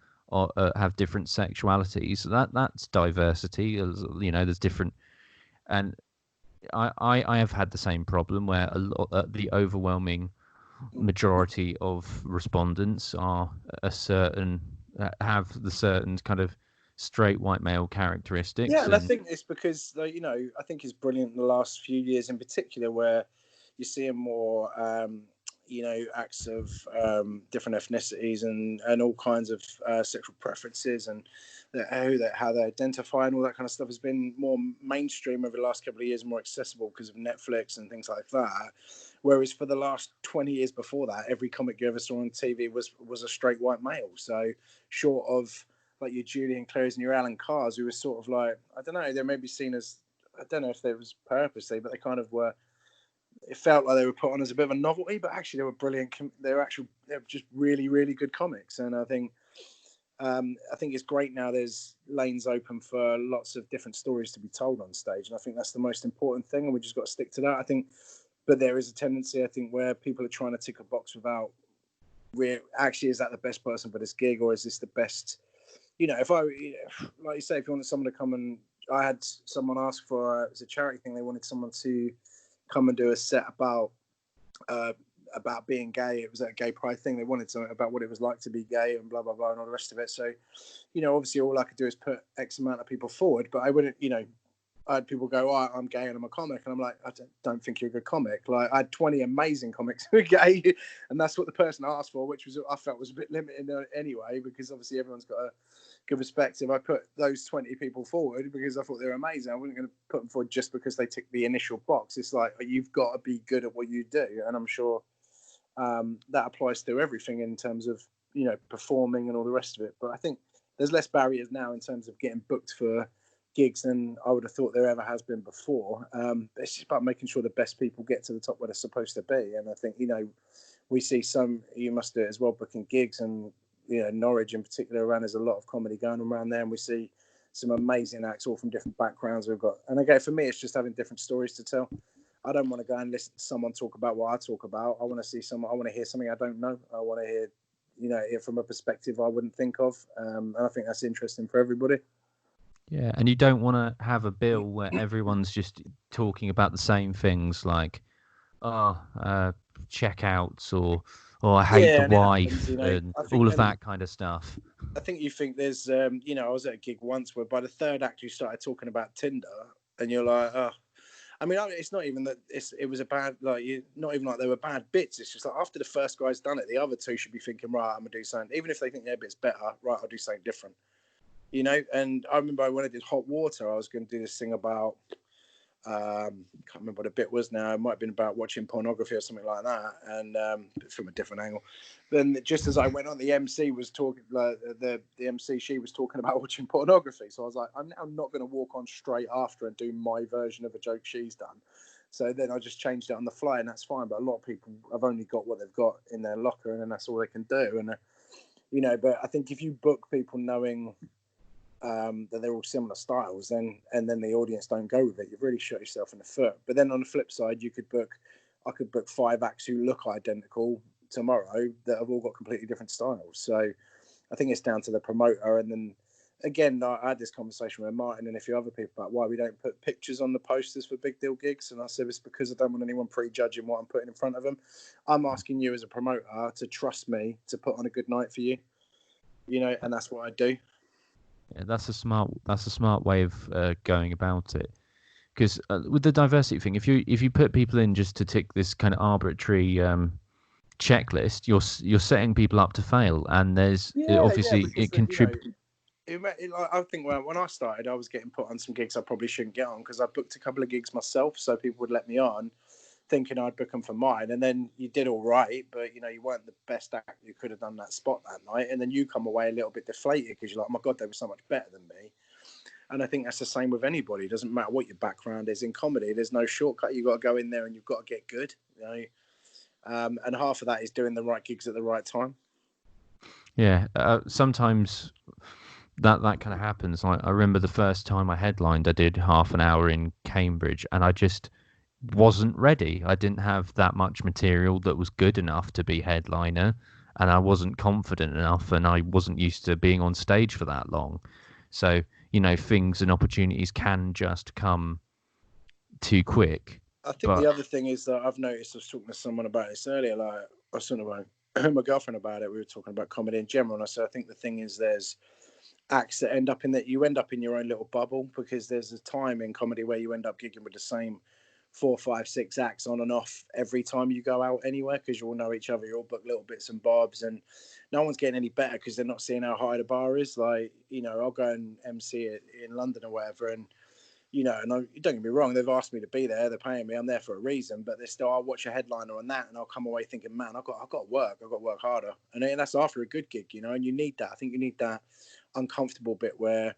have different sexualities. That's diversity. There's different, and I have had the same problem where the overwhelming majority of respondents are have the certain kind of straight white male characteristics. Yeah, and I think it's because I think it's brilliant in the last few years in particular where you're seeing more acts of different ethnicities and all kinds of sexual preferences and how they identify and all that kind of stuff has been more mainstream over the last couple of years, more accessible because of Netflix and things like that. Whereas for the last 20 years before that, every comic you ever saw on TV was a straight white male. So short of like your Julian Clary's and your Alan Carr's, who was sort of like, I don't know, they may be seen as, I don't know if they was purposely, but they kind of were. It felt like they were put on as a bit of a novelty, but actually they were brilliant. They're just really, really good comics. And I think it's great now. There's lanes open for lots of different stories to be told on stage, and I think that's the most important thing. And we just got to stick to that. I think, but there is a tendency, I think, where people are trying to tick a box without actually, is that the best person for this gig, or is this the best? If I, like you say, if you wanted someone to come and, I had someone ask for it was a charity thing. They wanted someone to come and do a set about being gay. It was a gay pride thing. They wanted something about what it was like to be gay and blah blah blah and all the rest of it. So, obviously all I could do is put X amount of people forward, but I wouldn't, I had people go, "Oh, I'm gay and I'm a comic," and I'm like, "I don't think you're a good comic." Like, I had 20 amazing comics who were gay, and that's what the person asked for, which was, I felt, was a bit limited anyway, because obviously everyone's got a good perspective. I put those 20 people forward because I thought they were amazing. I wasn't going to put them forward just because they ticked the initial box. It's like, you've got to be good at what you do, and I'm sure that applies to everything in terms of performing and all the rest of it. But I think there's less barriers now in terms of getting booked for gigs than I would have thought there ever has been before. It's just about making sure the best people get to the top where they're supposed to be. And I think, we see you must do it as well, booking gigs, and Norwich in particular around, there's a lot of comedy going on around there, and we see some amazing acts all from different backgrounds we've got. And again, for me, it's just having different stories to tell. I don't want to go and listen to someone talk about what I talk about. I want to hear something I don't know. I want to hear it from a perspective I wouldn't think of. And I think that's interesting for everybody. Yeah, and you don't want to have a bill where everyone's just talking about the same things, like, checkouts, or I hate the wife, and all of that kind of stuff. I think you think there's, I was at a gig once where by the third act you started talking about Tinder, and you're like, oh. I mean, it's not even that it was a bad, like, not even like they were bad bits. It's just like, after the first guy's done it, the other two should be thinking, right, I'm going to do something. Even if they think their bit's better, right, I'll do something different. And I remember when I did Hot Water, I was going to do this thing about, can't remember what the bit was now. It might have been about watching pornography or something like that, and from a different angle. Then just as I went on, the MC was talking, like the MC, she was talking about watching pornography. So I was like, I'm not going to walk on straight after and do my version of a joke she's done. So then I just changed it on the fly, and that's fine. But a lot of people have only got what they've got in their locker, and then that's all they can do. And but I think if you book people knowing that they're all similar styles, and then the audience don't go with it, you've really shot yourself in the foot. But then on the flip side, I could book 5 acts who look identical tomorrow that have all got completely different styles. So I think it's down to the promoter. And then again, I had this conversation with Martin and a few other people about why we don't put pictures on the posters for big deal gigs. And I said, it's because I don't want anyone prejudging what I'm putting in front of them. I'm asking you as a promoter to trust me to put on a good night for you, and that's what I do. Yeah, that's a smart way of going about it. Because with the diversity thing, if you put people in just to tick this kind of arbitrary checklist, you're setting people up to fail, and it contributes. I think when I started, I was getting put on some gigs I probably shouldn't get on, because I booked a couple of gigs myself, so people would let me on, thinking I'd book them for mine, and then you did all right, but you weren't the best act you could have done that spot that night, and then you come away a little bit deflated because you're like, oh my god, they were so much better than me. And I think that's the same with anybody. It doesn't matter what your background is in comedy. There's no shortcut. You've got to go in there and you've got to get good. And half of that is doing the right gigs at the right time. Yeah, sometimes that kind of happens. I remember the first time I headlined, I did half an hour in Cambridge, and I just wasn't ready. I didn't have that much material that was good enough to be headliner, and I wasn't confident enough, and I wasn't used to being on stage for that long. So, things and opportunities can just come too quick. I think the other thing is that I've noticed, I was talking to someone about this earlier, like I was talking about my girlfriend about it. We were talking about comedy in general, and I said, I think the thing is there's acts that you end up in your own little bubble, because there's a time in comedy where you end up gigging with the same 4, 5, 6 acts on and off every time you go out anywhere, because you all know each other, you all book little bits and bobs, and no one's getting any better because they're not seeing how high the bar is. Like, you know, I'll go and MC it in London or whatever, and you know, and don't get me wrong, they've asked me to be there, they're paying me, I'm there for a reason, but they're still, I'll watch a headliner on that and I'll come away thinking, man, I've got to work harder. And that's after a good gig, you know, and you need that. I think you need that uncomfortable bit where,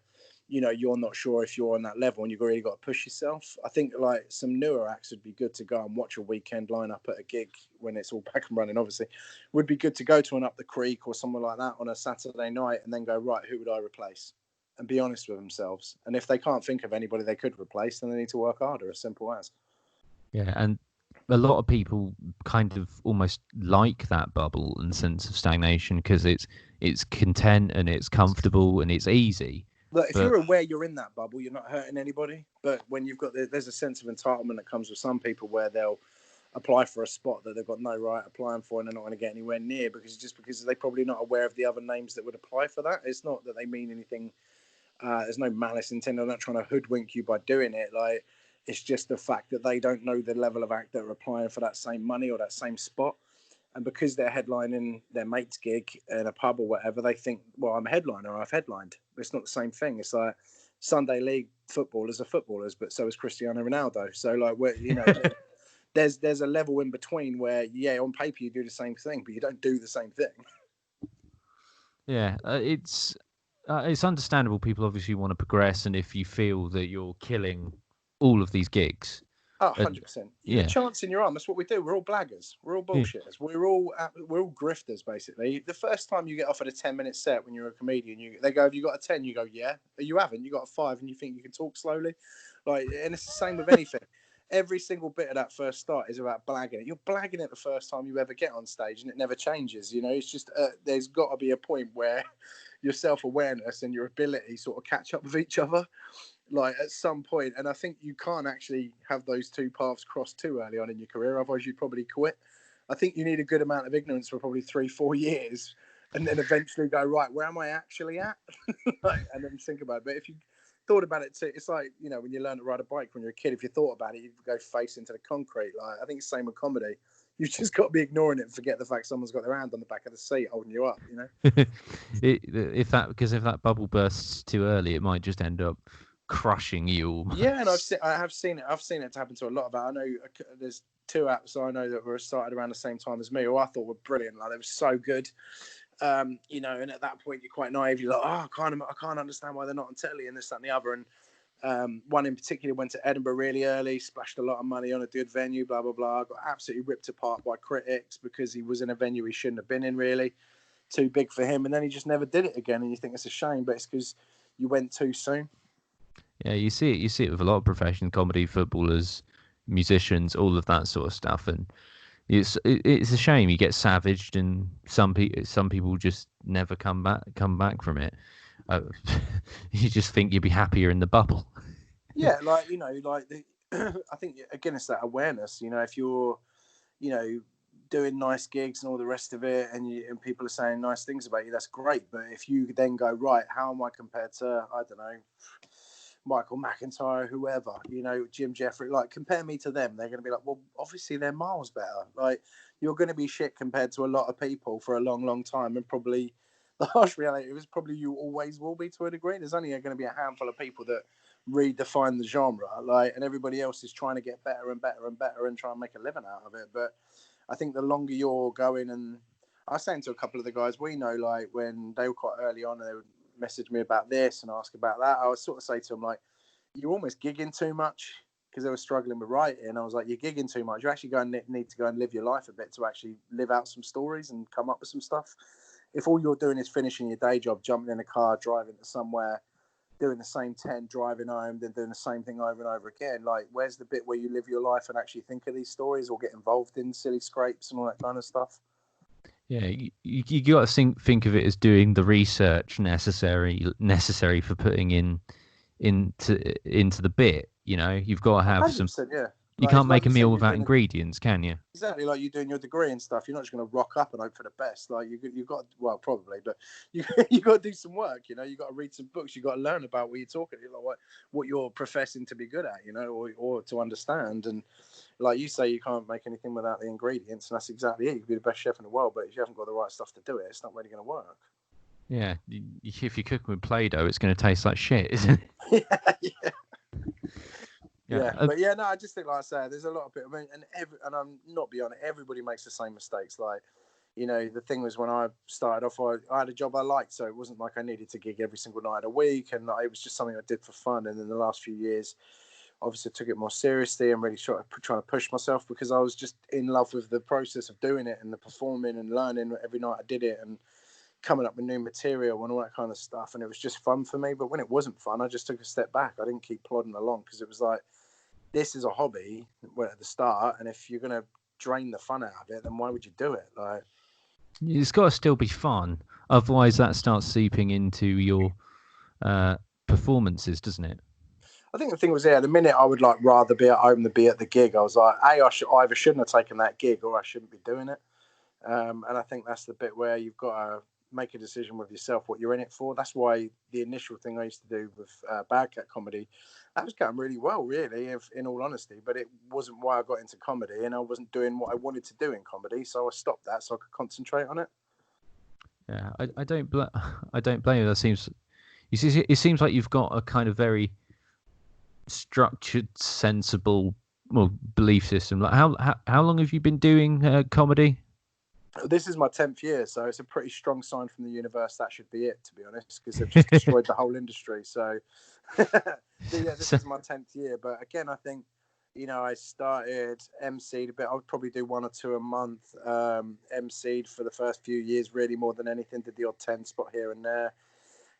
you know, you're not sure if you're on that level and you've really got to push yourself. I think like some newer acts would be good to go and watch a weekend lineup at a gig when it's all back and running, obviously. Would be good to go to an Up the Creek or somewhere like that on a Saturday night and then go, right, who would I replace? And be honest with themselves. And if they can't think of anybody they could replace, then they need to work harder, as simple as. Yeah, and a lot of people kind of almost like that bubble and sense of stagnation because it's content and it's comfortable and it's easy. Look, if you're aware you're in that bubble, you're not hurting anybody. But when you've got there's a sense of entitlement that comes with some people where they'll apply for a spot that they've got no right applying for and they're not going to get anywhere near because they're probably not aware of the other names that would apply for that. It's not that they mean anything. There's no malice intended. I'm not trying to hoodwink you by doing it. Like, it's just the fact that they don't know the level of act that are applying for that same money or that same spot. And because they're headlining their mate's gig in a pub or whatever, they think, well, I'm a headliner, I've headlined. But it's not the same thing. It's like Sunday league footballers are footballers, but so is Cristiano Ronaldo. So like, you know, there's a level in between where, yeah, on paper you do the same thing, but you don't do the same thing. Yeah, it's understandable. People obviously want to progress, and if you feel that you're killing all of these gigs, 100%. Yeah, chance in your arm. That's what we do. We're all blaggers. We're all bullshitters. Yeah. We're all grifters, basically. The first time you get offered a 10-minute set when you're a comedian, they go, "Have you got a 10?" You go, "Yeah." You haven't. You got a 5, and you think you can talk slowly, like. And it's the same with anything. Every single bit of that first start is about blagging it. You're blagging it the first time you ever get on stage, and it never changes. You know, it's just there's got to be a point where your self-awareness and your ability sort of catch up with each other, like at some point. And I think you can't actually have those two paths cross too early on in your career, otherwise you'd probably quit. I think you need a good amount of ignorance for probably 3-4 years, and then eventually go, right, where am I actually at? And then think about it. But if you thought about it too, it's like, you know, when you learn to ride a bike when you're a kid, if you thought about it, you go face into the concrete. Like, I think it's the same with comedy. You've just got to be ignoring it and forget the fact someone's got their hand on the back of the seat holding you up, you know? If that bubble bursts too early, it might just end up crushing you. Yeah, and I have seen it. I've seen it happen to a lot of it. I know there's 2 acts I know that were started around the same time as me, who I thought were brilliant. Like, they were so good. You know, and at that point you're quite naive. You're like, I can't understand why they're not on telly and this, that, and the other. And one in particular went to Edinburgh really early, splashed a lot of money on a good venue, blah, blah, blah. Got absolutely ripped apart by critics because he was in a venue he shouldn't have been in, really. Too big for him. And then he just never did it again. And you think it's a shame, but it's because you went too soon. Yeah, you see it with a lot of professional comedy, footballers, musicians, all of that sort of stuff. And it's a shame you get savaged, and some people just never come back from it. You just think you'd be happier in the bubble. Yeah, like, you know, like I think again it's that awareness. You know, if you're, you know, doing nice gigs and all the rest of it, and people are saying nice things about you, that's great. But if you then go, right, how am I compared to, I don't know, Michael McIntyre, whoever, you know, Jim Jeffrey, like, compare me to them, they're going to be like, well, obviously they're miles better. Like, you're going to be shit compared to a lot of people for a long, long time, and probably the harsh reality is probably you always will be to a degree. There's only going to be a handful of people that redefine the genre, like, and everybody else is trying to get better and better and better and try and make a living out of it. But I think the longer you're going, and I was saying to a couple of the guys we know, like, when they were quite early on and they would message me about this and ask about that, I would sort of say to them, like, you're almost gigging too much, because they were struggling with writing. I was like, you're gigging too much. You're actually going to need to go and live your life a bit to actually live out some stories and come up with some stuff. If all you're doing is finishing your day job, jumping in a car, driving to somewhere, doing the same 10, driving home, then doing the same thing over and over again, like, where's the bit where you live your life and actually think of these stories or get involved in silly scrapes and all that kind of stuff? Yeah, you got to think of it as doing the research necessary for putting into the bit. You know, you've got to have some. Yeah. You Like, can't like make a you said, meal you're without doing ingredients, can you? exactly like you're doing your degree and stuff. You're not just going to rock up and hope for the best. Like you've got, well, probably, but you got to do some work. You know, you got to read some books. You got to learn about what you're talking, like what you're professing to be good at. You know, or to understand. And like you say, you can't make anything without the ingredients, and that's exactly it. You can be the best chef in the world, but if you haven't got the right stuff to do it, it's not really going to work. Yeah, if you're cooking with Play-Doh, it's going to taste like shit, isn't it? Yeah. Yeah, but yeah, no, I just think, like I say, there's a lot of people, and I'm not beyond it. Everybody makes the same mistakes. Like, you know, the thing was when I started off, I had a job I liked, so it wasn't like I needed to gig every single night a week, and it was just something I did for fun. And in the last few years, obviously, I took it more seriously and really trying to push myself because I was just in love with the process of doing it and the performing and learning every night I did it and coming up with new material and all that kind of stuff. And it was just fun for me. But when it wasn't fun, I just took a step back. I didn't keep plodding along because it was like, this is a hobby at the start, and if you're going to drain the fun out of it, then why would you do it? Like, it's got to still be fun, otherwise that starts seeping into your performances, doesn't it? I think the thing was, the minute I would like rather be at home than be at the gig, I was like, I either shouldn't have taken that gig or I shouldn't be doing it. And I think that's the bit where you've got to make a decision with yourself what you're in it for. That's why the initial thing I used to do with Bad Cat Comedy, that was going really well, really, in all honesty. But it wasn't why I got into comedy, and I wasn't doing what I wanted to do in comedy, so I stopped that so I could concentrate on it. Yeah, I don't blame you. That seems, you see, it seems like you've got a kind of very structured, sensible, belief system. Like how long have you been doing comedy? This is my 10th year, so it's a pretty strong sign from the universe. That should be it, to be honest, because they've just destroyed the whole industry. So, this is my 10th year. But again, I think, you know, I started MC'd a bit. I would probably do 1 or 2 a month. MC'd for the first few years, really more than anything. Did the odd 10 spot here and there.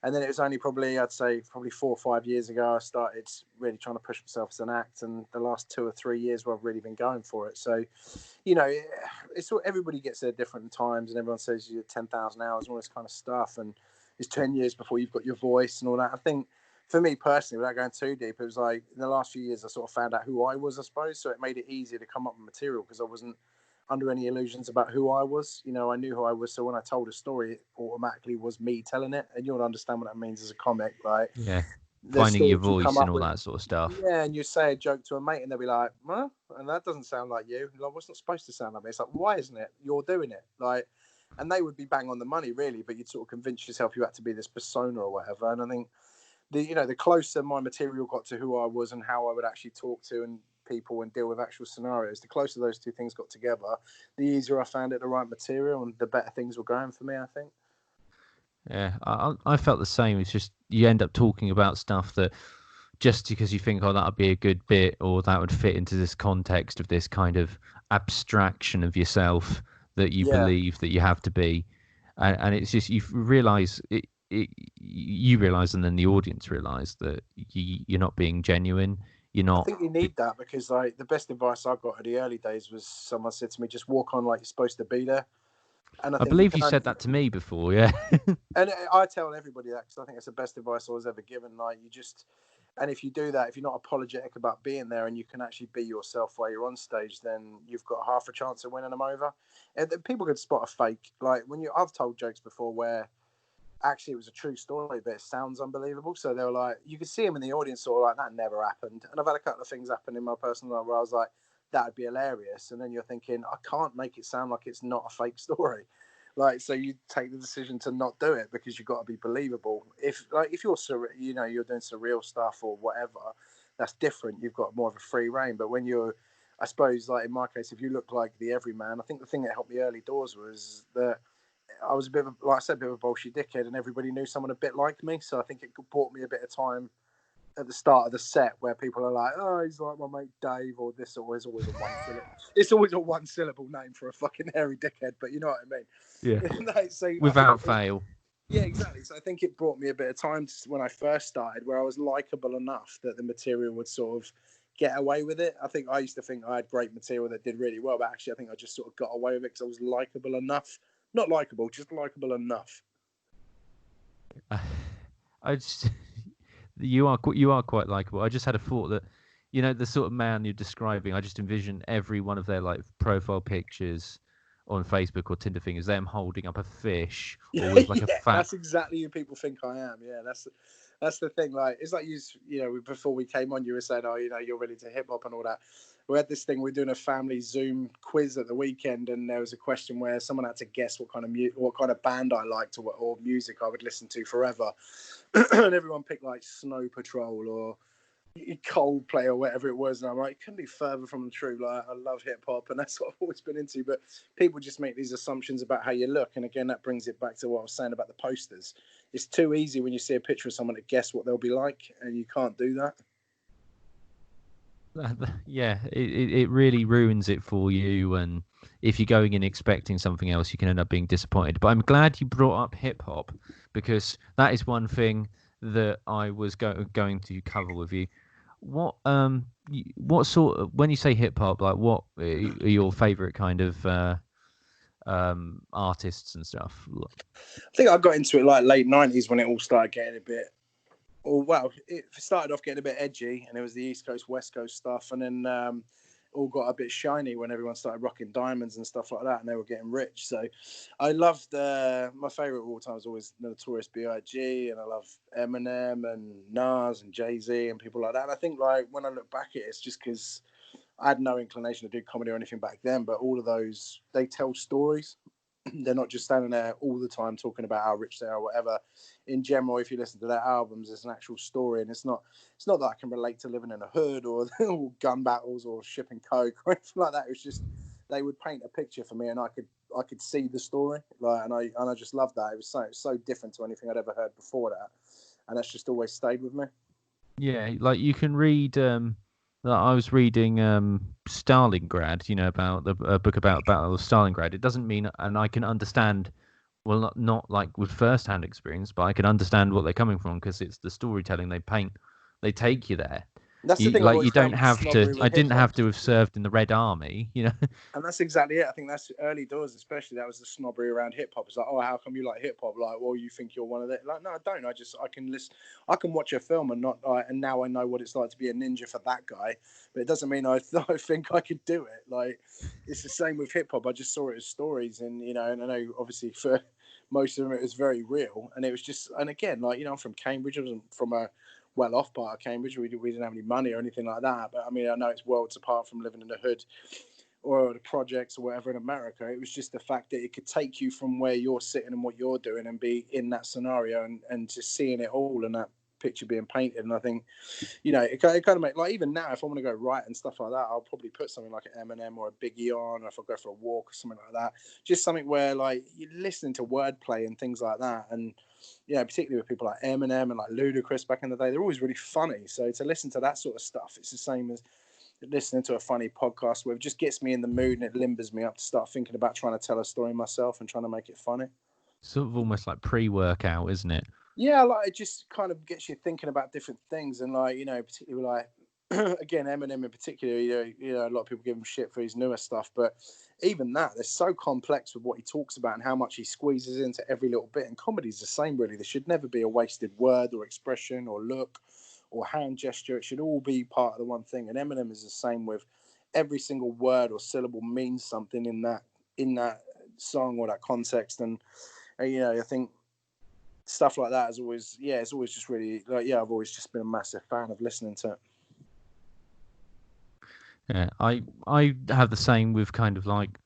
And then it was only probably 4 or 5 years ago, I started really trying to push myself as an act. And the last 2 or 3 years where I've really been going for it. So, you know, it's everybody gets there at different times, and everyone says you're 10,000 hours and all this kind of stuff. And it's 10 years before you've got your voice and all that. I think for me personally, without going too deep, it was like in the last few years, I sort of found out who I was, I suppose. So it made it easier to come up with material because I wasn't under any illusions about who I was. You know, I knew who I was. So when I told a story, it automatically was me telling it. And you'll understand what that means as a comic. Like, Yeah, finding your voice and all that sort of stuff. Yeah, and you say a joke to a mate and they'll be like, "Huh?" And that doesn't sound like you. Like, well, it's not supposed to sound like me. It's like, why isn't it? You're doing it. Like, and they would be bang on the money, really, but you'd sort of convince yourself you had to be this persona or whatever. And I think the closer my material got to who I was and how I would actually talk to and people and deal with actual scenarios, the closer those two things got together, the easier I found it the right material and the better things were going for me, I think. Yeah, I felt the same. It's just you end up talking about stuff that just because you think, oh, that would be a good bit or that would fit into this context of this kind of abstraction of yourself that you believe that you have to be. And it's just, you realise you realise and then the audience realise that you're not being genuine. You're not. I think you need that because, like, the best advice I got in the early days was someone said to me, just walk on like you're supposed to be there. And I I think believe you said that to me before, yeah. and I tell everybody that because I think it's the best advice I was ever given. Like, and if you do that, if you're not apologetic about being there and you can actually be yourself while you're on stage, then you've got half a chance of winning them over. And people could spot a fake. Like I've told jokes before where actually it was a true story, but it sounds unbelievable. So they were like, you could see them in the audience sort of like, that never happened. And I've had a couple of things happen in my personal life where I was like, that would be hilarious. And then you're thinking, I can't make it sound like it's not a fake story. Like, so you take the decision to not do it because you've got to be believable. If you're you're doing surreal stuff or whatever, that's different. You've got more of a free reign. But when you're, I suppose, like in my case, if you look like the everyman, I think the thing that helped me early doors was that I was a bit of a bit of a bullshit dickhead, and everybody knew someone a bit like me. So I think it bought me a bit of time at the start of the set where people are like, "Oh, he's like my mate Dave," or this, or it's always a one syllable. It's always a one syllable name for a fucking hairy dickhead, but you know what I mean. Yeah. So without fail. Yeah, exactly. So I think it brought me a bit of time when I first started, where I was likable enough that the material would sort of get away with it. I think I used to think I had great material that did really well, but actually I think I just sort of got away with it because I was likable enough. Not likable, just likable enough. I just, you are quite likable. I just had a thought that you know, the sort of man you're describing, I just envision every one of their like profile pictures on Facebook or Tinder thing is them holding up a fish or with like a Yeah, fat. that's exactly who people think I am. Yeah, that's the thing. Like, it's like you know, before we came on, you were saying, oh, you know, you're really to hip hop and all that. We had this thing. We're doing a family Zoom quiz at the weekend, and there was a question where someone had to guess what kind of band I liked or music I would listen to forever, and everyone picked like Snow Patrol or Coldplay or whatever it was, and I'm like, it couldn't be further from the truth. Like, I love hip hop, and that's what I've always been into. But people just make these assumptions about how you look, and again, that brings it back to what I was saying about the posters. It's too easy when you see a picture of someone to guess what they'll be like, and you can't do that. Yeah, it really ruins it for you, and if you're going in expecting something else, you can end up being disappointed. But I'm glad you brought up hip hop, because that is one thing that I was going to cover with you. What sort of, when you say hip hop, like what are your favorite kind of artists and stuff? I think I got into it like late 90s when it all started getting a bit. Well, it started off getting a bit edgy, and it was the East Coast, West Coast stuff, and then all got a bit shiny when everyone started rocking diamonds and stuff like that, and they were getting rich. So I loved my favorite of all time was always Notorious B.I.G., and I love Eminem and Nas and Jay-Z and people like that. And I think like when I look back at it, it's just because I had no inclination to do comedy or anything back then, but all of those, they tell stories. They're not just standing there all the time talking about how rich they are or whatever. In general, if you listen to their albums, there's an actual story, and it's not that I can relate to living in a hood or gun battles or shipping coke or anything like that. It was just they would paint a picture for me, and I could see the story, like, and I just loved that. It was so different to anything I'd ever heard before that, and that's just always stayed with me. Yeah, like you can read. I was reading Stalingrad, you know, about a book about Battle of Stalingrad. It doesn't mean, and I can understand, well, not like with first-hand experience, but I can understand what they're coming from because it's the storytelling they paint. They take you there. That's the You thing I've like always you found don't with the have to. snobbery I with hip didn't hop. have to have served in the Red Army, you know. And that's exactly it. I think that's early doors, especially. That was the snobbery around hip hop. It's like, oh, how come you like hip hop? Like, well, you think you're one of them. Like, no, I don't. I can listen. I can watch a film and not. And now I know what it's like to be a ninja for that guy. But it doesn't mean I think I could do it. Like, it's the same with hip hop. I just saw it as stories, and you know, and I know obviously for most of them it was very real. And it was just, and again, like, you know, I'm from Cambridge. I was from a well-off part of Cambridge. We didn't have any money or anything like that. But I mean, I know it's worlds apart from living in the hood or the projects or whatever in America. It was just the fact that it could take you from where you're sitting and what you're doing and be in that scenario and just seeing it all and that picture being painted. And I think, you know, it kind of make, like, even now, if I want to go write and stuff like that, I'll probably put something like an Eminem or a Biggie on, or if I go for a walk or something like that. Just something where, like, you're listening to wordplay and things like that. And, you know, particularly with people like Eminem and like Ludacris back in the day, they're always really funny. So to listen to that sort of stuff, it's the same as listening to a funny podcast where it just gets me in the mood and it limbers me up to start thinking about trying to tell a story myself and trying to make it funny. Sort of almost like pre-workout, isn't it? Yeah, like, it just kind of gets you thinking about different things, and like, you know, particularly like again, Eminem in particular, you know, a lot of people give him shit for his newer stuff, but even that, they're so complex with what he talks about and how much he squeezes into every little bit. And comedy's the same, really. There should never be a wasted word or expression or look or hand gesture. It should all be part of the one thing. And Eminem is the same with every single word or syllable means something in that song or that context. And you know, I think stuff like that is always, yeah, it's always just really, like, yeah, I've always just been a massive fan of listening to it. Yeah, I have the same with kind of like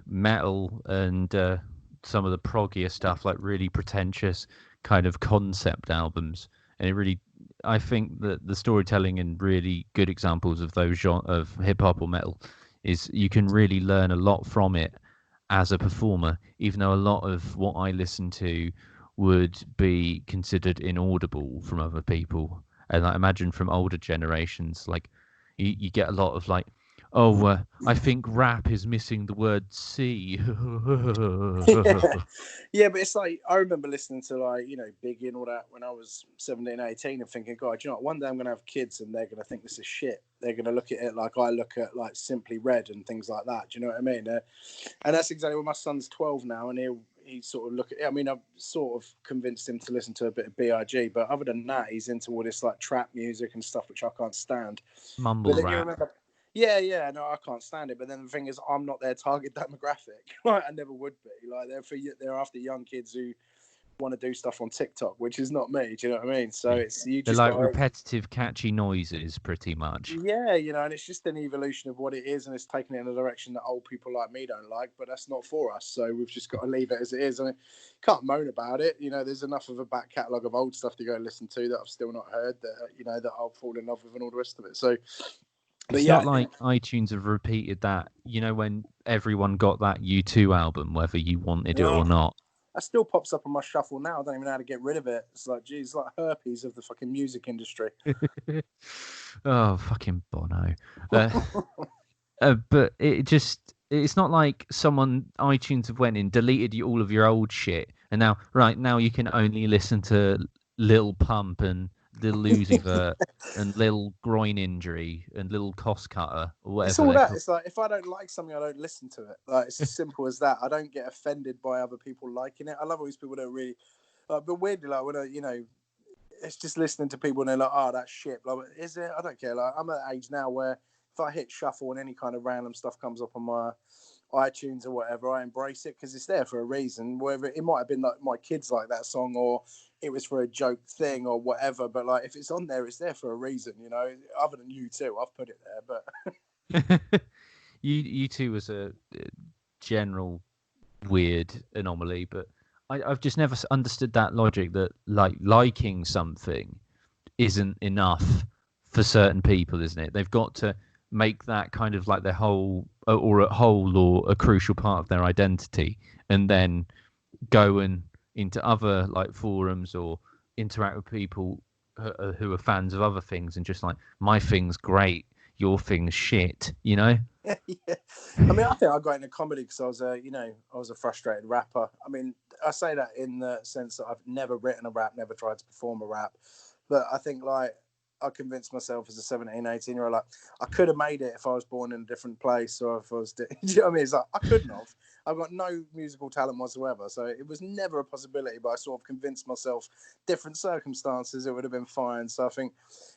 metal and some of the proggier stuff, like really pretentious kind of concept albums. And it really, I think that the storytelling and really good examples of those of hip hop or metal is you can really learn a lot from it as a performer, even though a lot of what I listen to would be considered inaudible from other people. And I imagine from older generations, like you get a lot of like, oh, I think rap is missing the word C. Yeah, but it's like, I remember listening to, like, you know, Biggie and all that when I was 17, 18 and thinking, God, you know what, one day I'm going to have kids and they're going to think this is shit. They're going to look at it like I look at, like, Simply Red and things like that. Do you know what I mean? And that's exactly what my son's 12 now, and he sort of look at. I mean, I've sort of convinced him to listen to a bit of B.I.G., but other than that, he's into all this like trap music and stuff, which I can't stand. Mumble But then rap. you remember, yeah, no, I can't stand it. But then the thing is, I'm not their target demographic. Like, I never would be. Like, they're after young kids who want to do stuff on TikTok, which is not me. Do you know what I mean? So it's you They're just like gotta, repetitive, catchy noises, pretty much. yeah, you know, and it's just an evolution of what it is, and it's taken it in a direction that old people like me don't like, but that's not for us. So we've just got to leave it as it is. I mean, can't moan about it. You know, there's enough of a back catalogue of old stuff to go and listen to that I've still not heard, that, you know, that I'll fall in love with and all the rest of it. So, but It's yeah, not like iTunes have repeated that, you know, when everyone got that U2 album, whether you wanted it or not. that still pops up on my shuffle now. I don't even know how to get rid of it. It's like, geez, like herpes of the fucking music industry. Oh, fucking Bono. But it's not like iTunes have went in, deleted all of your old shit, and now you can only listen to Lil Pump and Lil Uzi Vert and Lil Groin Injury and Lil Cost Cutter or whatever. It's all that. It's like, if I don't like something, I don't listen to it. Like, it's as simple as that. I don't get offended by other people liking it. I love all these people that are really, but weirdly, like, when you know, it's just listening to people and they're like, oh, that's shit. Like, is it? I don't care. Like, I'm at an age now where if I hit shuffle and any kind of random stuff comes up on my iTunes or whatever, I embrace it because it's there for a reason. Whether it might have been like my kids like that song, or it was for a joke thing or whatever. But like, if it's on there, it's there for a reason. You know, other than U2, I've put it there. But U2 was a general weird anomaly, but I've just never understood that logic that like liking something isn't enough for certain people, isn't it? They've got to make that kind of like their whole or a crucial part of their identity, and then go and into other like forums or interact with people who are fans of other things and just like, my thing's great, your thing's shit, you know? Yeah. I mean, I think I got into comedy because I was a frustrated rapper. I mean, I say that in the sense that I've never written a rap, never tried to perform a rap, but I think like I convinced myself as a 17, 18-year-old, like, I could have made it if I was born in a different place, or if I was, do you know what I mean? It's like, I couldn't have. I've got no musical talent whatsoever, so it was never a possibility, but I sort of convinced myself different circumstances, it would have been fine. So I think,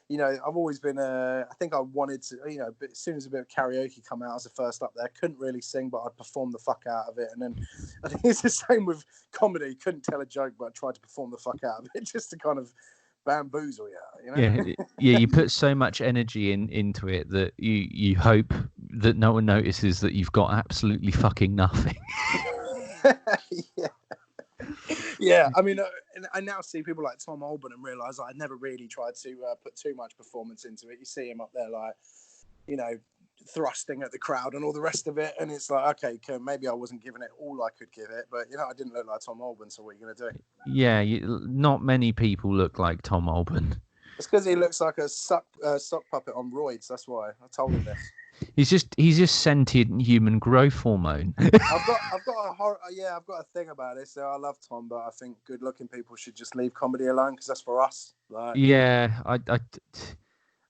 you know, I've always been, I think I wanted to, you know, but as soon as a bit of karaoke come out, I was the first up there. Couldn't really sing, but I'd perform the fuck out of it. And then I think it's the same with comedy. Couldn't tell a joke, but I tried to perform the fuck out of it just to kind of bamboozle you know? Yeah, you put so much energy into it that you hope that no one notices that you've got absolutely fucking nothing. Yeah, I mean, I now see people like Tom Alban and realise I never really tried to put too much performance into it. You see him up there, like, you know, thrusting at the crowd and all the rest of it, and it's like, okay, maybe I wasn't giving it all I could give it, but, you know, I didn't look like Tom Alban, so what are you going to do? Yeah, not many people look like Tom Alban. It's because he looks like a sock puppet on roids, that's why. I told him this. He's just sentient human growth hormone. I've got a thing about it. So I love Tom, but I think good-looking people should just leave comedy alone because that's for us. Like, yeah,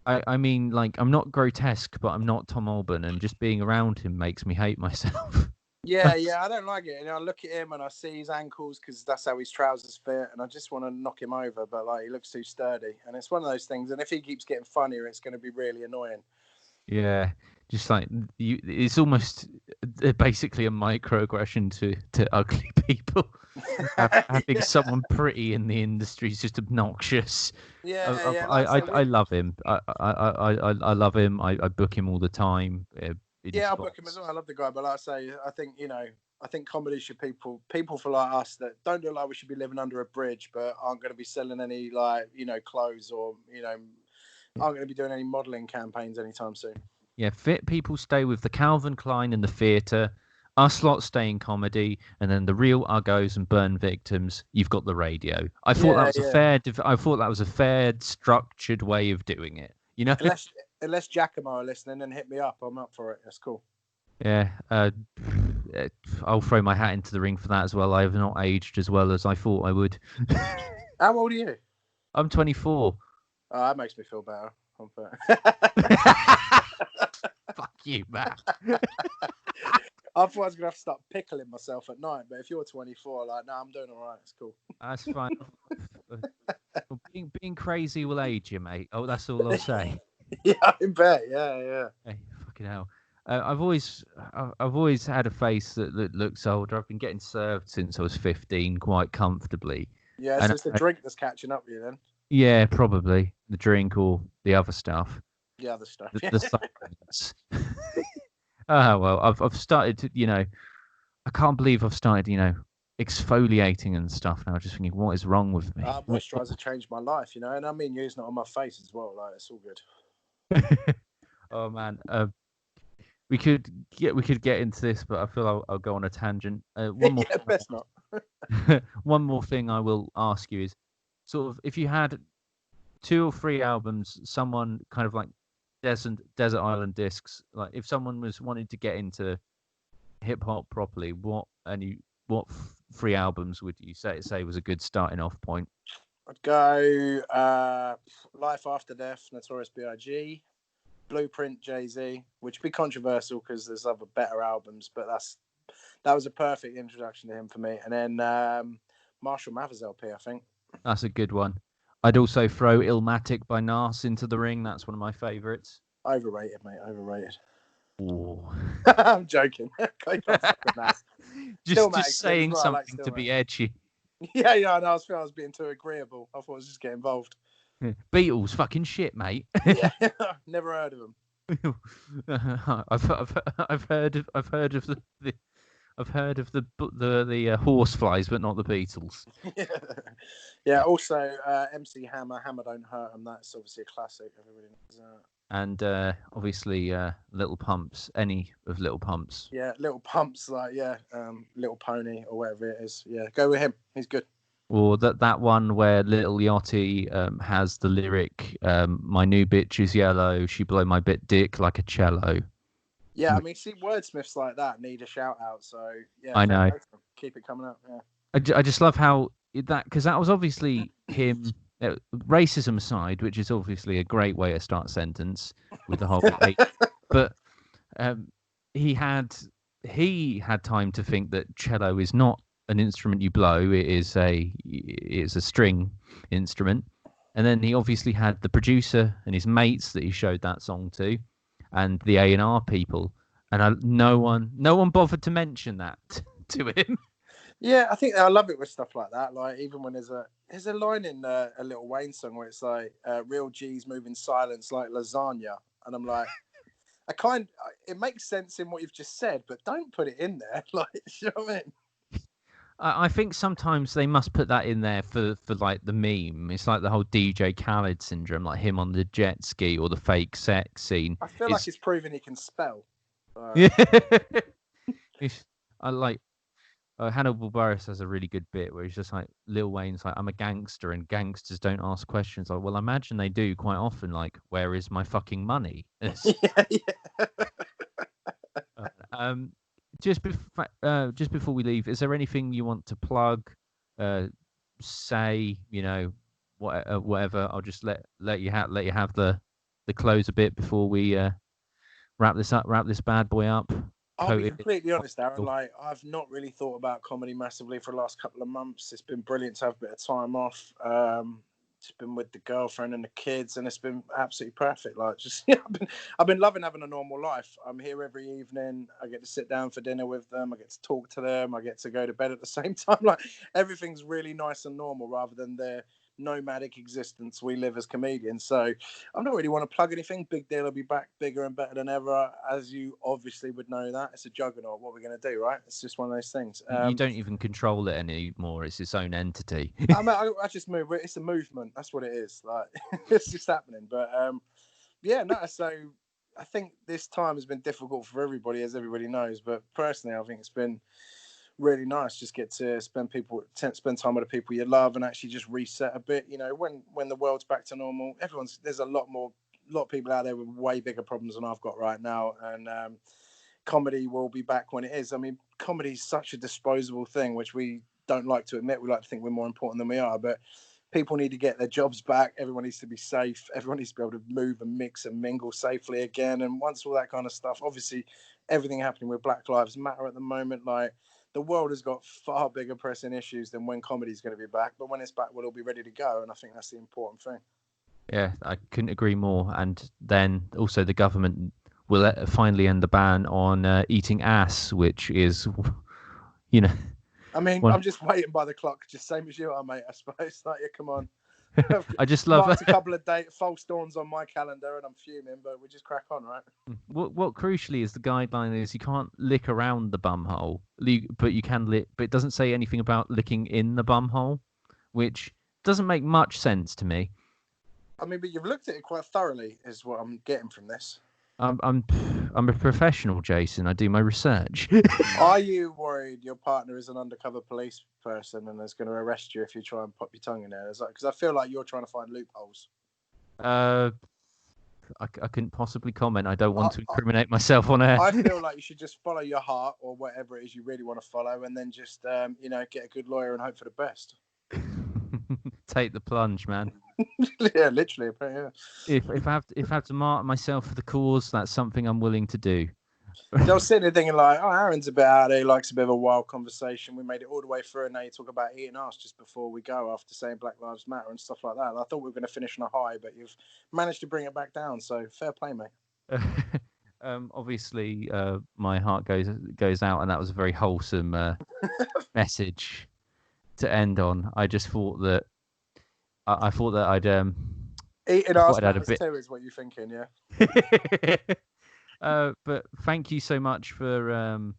I mean, like, I'm not grotesque, but I'm not Tom Alban, and just being around him makes me hate myself. Yeah, I don't like it. And I look at him and I see his ankles because that's how his trousers fit, and I just want to knock him over, but like, he looks too sturdy, and it's one of those things. And if he keeps getting funnier, it's going to be really annoying. Yeah, just like it's almost basically a microaggression to ugly people. Having someone pretty in the industry is just obnoxious. I love him. I love him. I book him all the time. I book him as well. I love the guy, but like I say, I think, you know, I think comedy should people for like us that don't look like we should be living under a bridge, but aren't going to be selling any, like, you know, clothes, or, you know, aren't going to be doing any modelling campaigns anytime soon. Yeah, fit people stay with the Calvin Klein and the theatre. Us lot stay in comedy, and then the real uggos and burn victims, you've got the radio. I thought that was a fair, structured way of doing it. You know, unless Giacomo are listening, then hit me up. I'm up for it. That's cool. Yeah, I'll throw my hat into the ring for that as well. I have not aged as well as I thought I would. How old are you? I'm 24. Oh, that makes me feel better. Fuck you, man. I thought I was gonna have to start pickling myself at night, but if you're 24, like, no, I'm doing all right. It's cool. That's fine. Well, being crazy will age you, mate. Oh, that's all I'll say. Yeah, I bet. Yeah. Hey, fucking hell. I've always had a face that looks older. I've been getting served since I was 15, quite comfortably. Yeah, so And it's the drink that's catching up with you then. yeah, probably the drink or the other stuff. The other stuff. The supplements. Oh well, I've started to, I can't believe I've started, exfoliating and stuff now. Just thinking, what is wrong with me? Moisturizer changed my life, and I mean, using it on my face as well. Like, it's all good. Oh man, we could get into this, but I feel I'll go on a tangent. One more. Yeah, best not. One more thing I will ask you is, sort of, if you had 2 or 3 albums, someone kind of like Desert Island Discs, like if someone was wanting to get into hip hop properly, what 3 albums would you say was a good starting off point? I'd go Life After Death, Notorious B.I.G., Blueprint, Jay-Z, which would be controversial because there's other better albums, but that was a perfect introduction to him for me. And then Marshall Mathers LP, I think. That's a good one. I'd also throw Illmatic by Nas into the ring. That's one of my favourites. Overrated, mate. Overrated. Ooh. I'm joking. just saying something to be edgy. Yeah, I know. I was being too agreeable. I thought I was just getting involved. Beatles, fucking shit, mate. Yeah, never heard of them. I've heard of the horseflies, but not the Beatles. Yeah. Also, MC Hammer, Hammer Don't Hurt 'Em. That's obviously a classic. Everybody knows that. And obviously, Little Pumps. Any of Little Pumps. Yeah, Little Pumps, like Little Pony or whatever it is. Yeah, go with him. He's good. Or that one where Little Yachty has the lyric, "My new bitch is yellow. She blow my bit dick like a cello." Yeah, I mean, see, wordsmiths like that need a shout out. So yeah, I know. Keep it coming up. Yeah. I just love how because that was obviously him. Racism aside, which is obviously a great way to start a sentence with the whole but he had time to think that cello is not an instrument you blow. It's a string instrument. And then he obviously had the producer and his mates that he showed that song to, and the A&R people, and no one bothered to mention that to him. Yeah, I think I love it with stuff like that. Like, even when there's a line in a Lil Wayne song where it's like, "Real G's move in silence like lasagna," and I'm like, it makes sense in what you've just said, but don't put it in there. Like, you know what I mean? I think sometimes they must put that in there for like the meme. It's like the whole DJ Khaled syndrome, like him on the jet ski or the fake sex scene. I feel like it's proven he can spell. Yeah. I like. Hannibal Buress has a really good bit where he's just like, Lil Wayne's like, "I'm a gangster and gangsters don't ask questions." Like, well, I imagine they do quite often. Like, where is my fucking money? Just before we leave, is there anything you want to plug? Say, whatever. I'll just let you have the close a bit before we wrap this bad boy up. I'll be completely honest, Aaron. Like, I've not really thought about comedy massively for the last couple of months. It's been brilliant to have a bit of time off. Just been with the girlfriend and the kids, and it's been absolutely perfect. Like, just I've been loving having a normal life. I'm here every evening. I get to sit down for dinner with them. I get to talk to them. I get to go to bed at the same time. Like, everything's really nice and normal rather than the nomadic existence we live as comedians. So I don't really want to plug anything. Big Deal will be back bigger and better than ever, as you obviously would know. That it's a juggernaut. What we're going to do, right? It's just one of those things. You don't even control it anymore. It's its own entity. I just move. It's a movement. That's what it is. Like, it's just happening. But so I think this time has been difficult for everybody, as everybody knows, but personally I think it's been really nice. Just get to spend time with the people you love and actually just reset a bit. When the world's back to normal, there's a lot of people out there with way bigger problems than I've got right now, and comedy will be back when it is. I mean, comedy is such a disposable thing, which we don't like to admit. We like to think we're more important than we are, but People need to get their jobs back. Everyone needs to be safe. Everyone needs to be able to move and mix and mingle safely again. And once all that kind of stuff, obviously, everything happening with Black Lives Matter at the moment, like the world has got far bigger pressing issues than when comedy's going to be back. But when it's back, we'll all be ready to go. And I think that's the important thing. Yeah, I couldn't agree more. And then also the government will finally end the ban on eating ass, which is, you know. I mean, I'm just waiting by the clock, just same as you are, mate. I suppose. Like, yeah, come on. I just love marked a couple of false dawns on my calendar, and I'm fuming. But we just crack on, right? What crucially is the guideline is you can't lick around the bum hole, but you can lick. But it doesn't say anything about licking in the bum hole, which doesn't make much sense to me. I mean, but you've looked at it quite thoroughly, is what I'm getting from this. I'm a professional, Jason. I do my research. Are you worried your partner is an undercover police person and is going to arrest you if you try and pop your tongue in there? Because I feel like you're trying to find loopholes. I couldn't possibly comment. I don't want to incriminate myself on air. I feel like you should just follow your heart or whatever it is you really want to follow, and then just get a good lawyer and hope for the best. Take the plunge, man. Yeah, literally. Yeah. If I have to mark myself for the cause, that's something I'm willing to do. I was sitting there thinking like, oh, Aaron's a bit out there. He likes a bit of a wild conversation. We made it all the way through, and now you talk about eating ass just before we go after saying Black Lives Matter and stuff like that. And I thought we were going to finish on a high, but you've managed to bring it back down. So fair play, mate. Obviously, my heart goes out, and that was a very wholesome message to end on. I just thought that I thought that I'd eating ass too is what you're thinking, yeah. But thank you so much for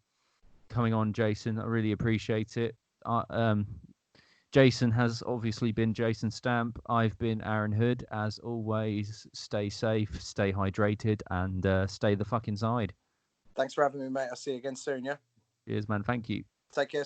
coming on, Jason. I really appreciate it. Jason has obviously been Jason Stampe. I've been Aaron Hood. As always, stay safe, stay hydrated, and stay the fuck inside. Thanks for having me, mate. I'll see you again soon, yeah? Cheers, man. Thank you. Take care.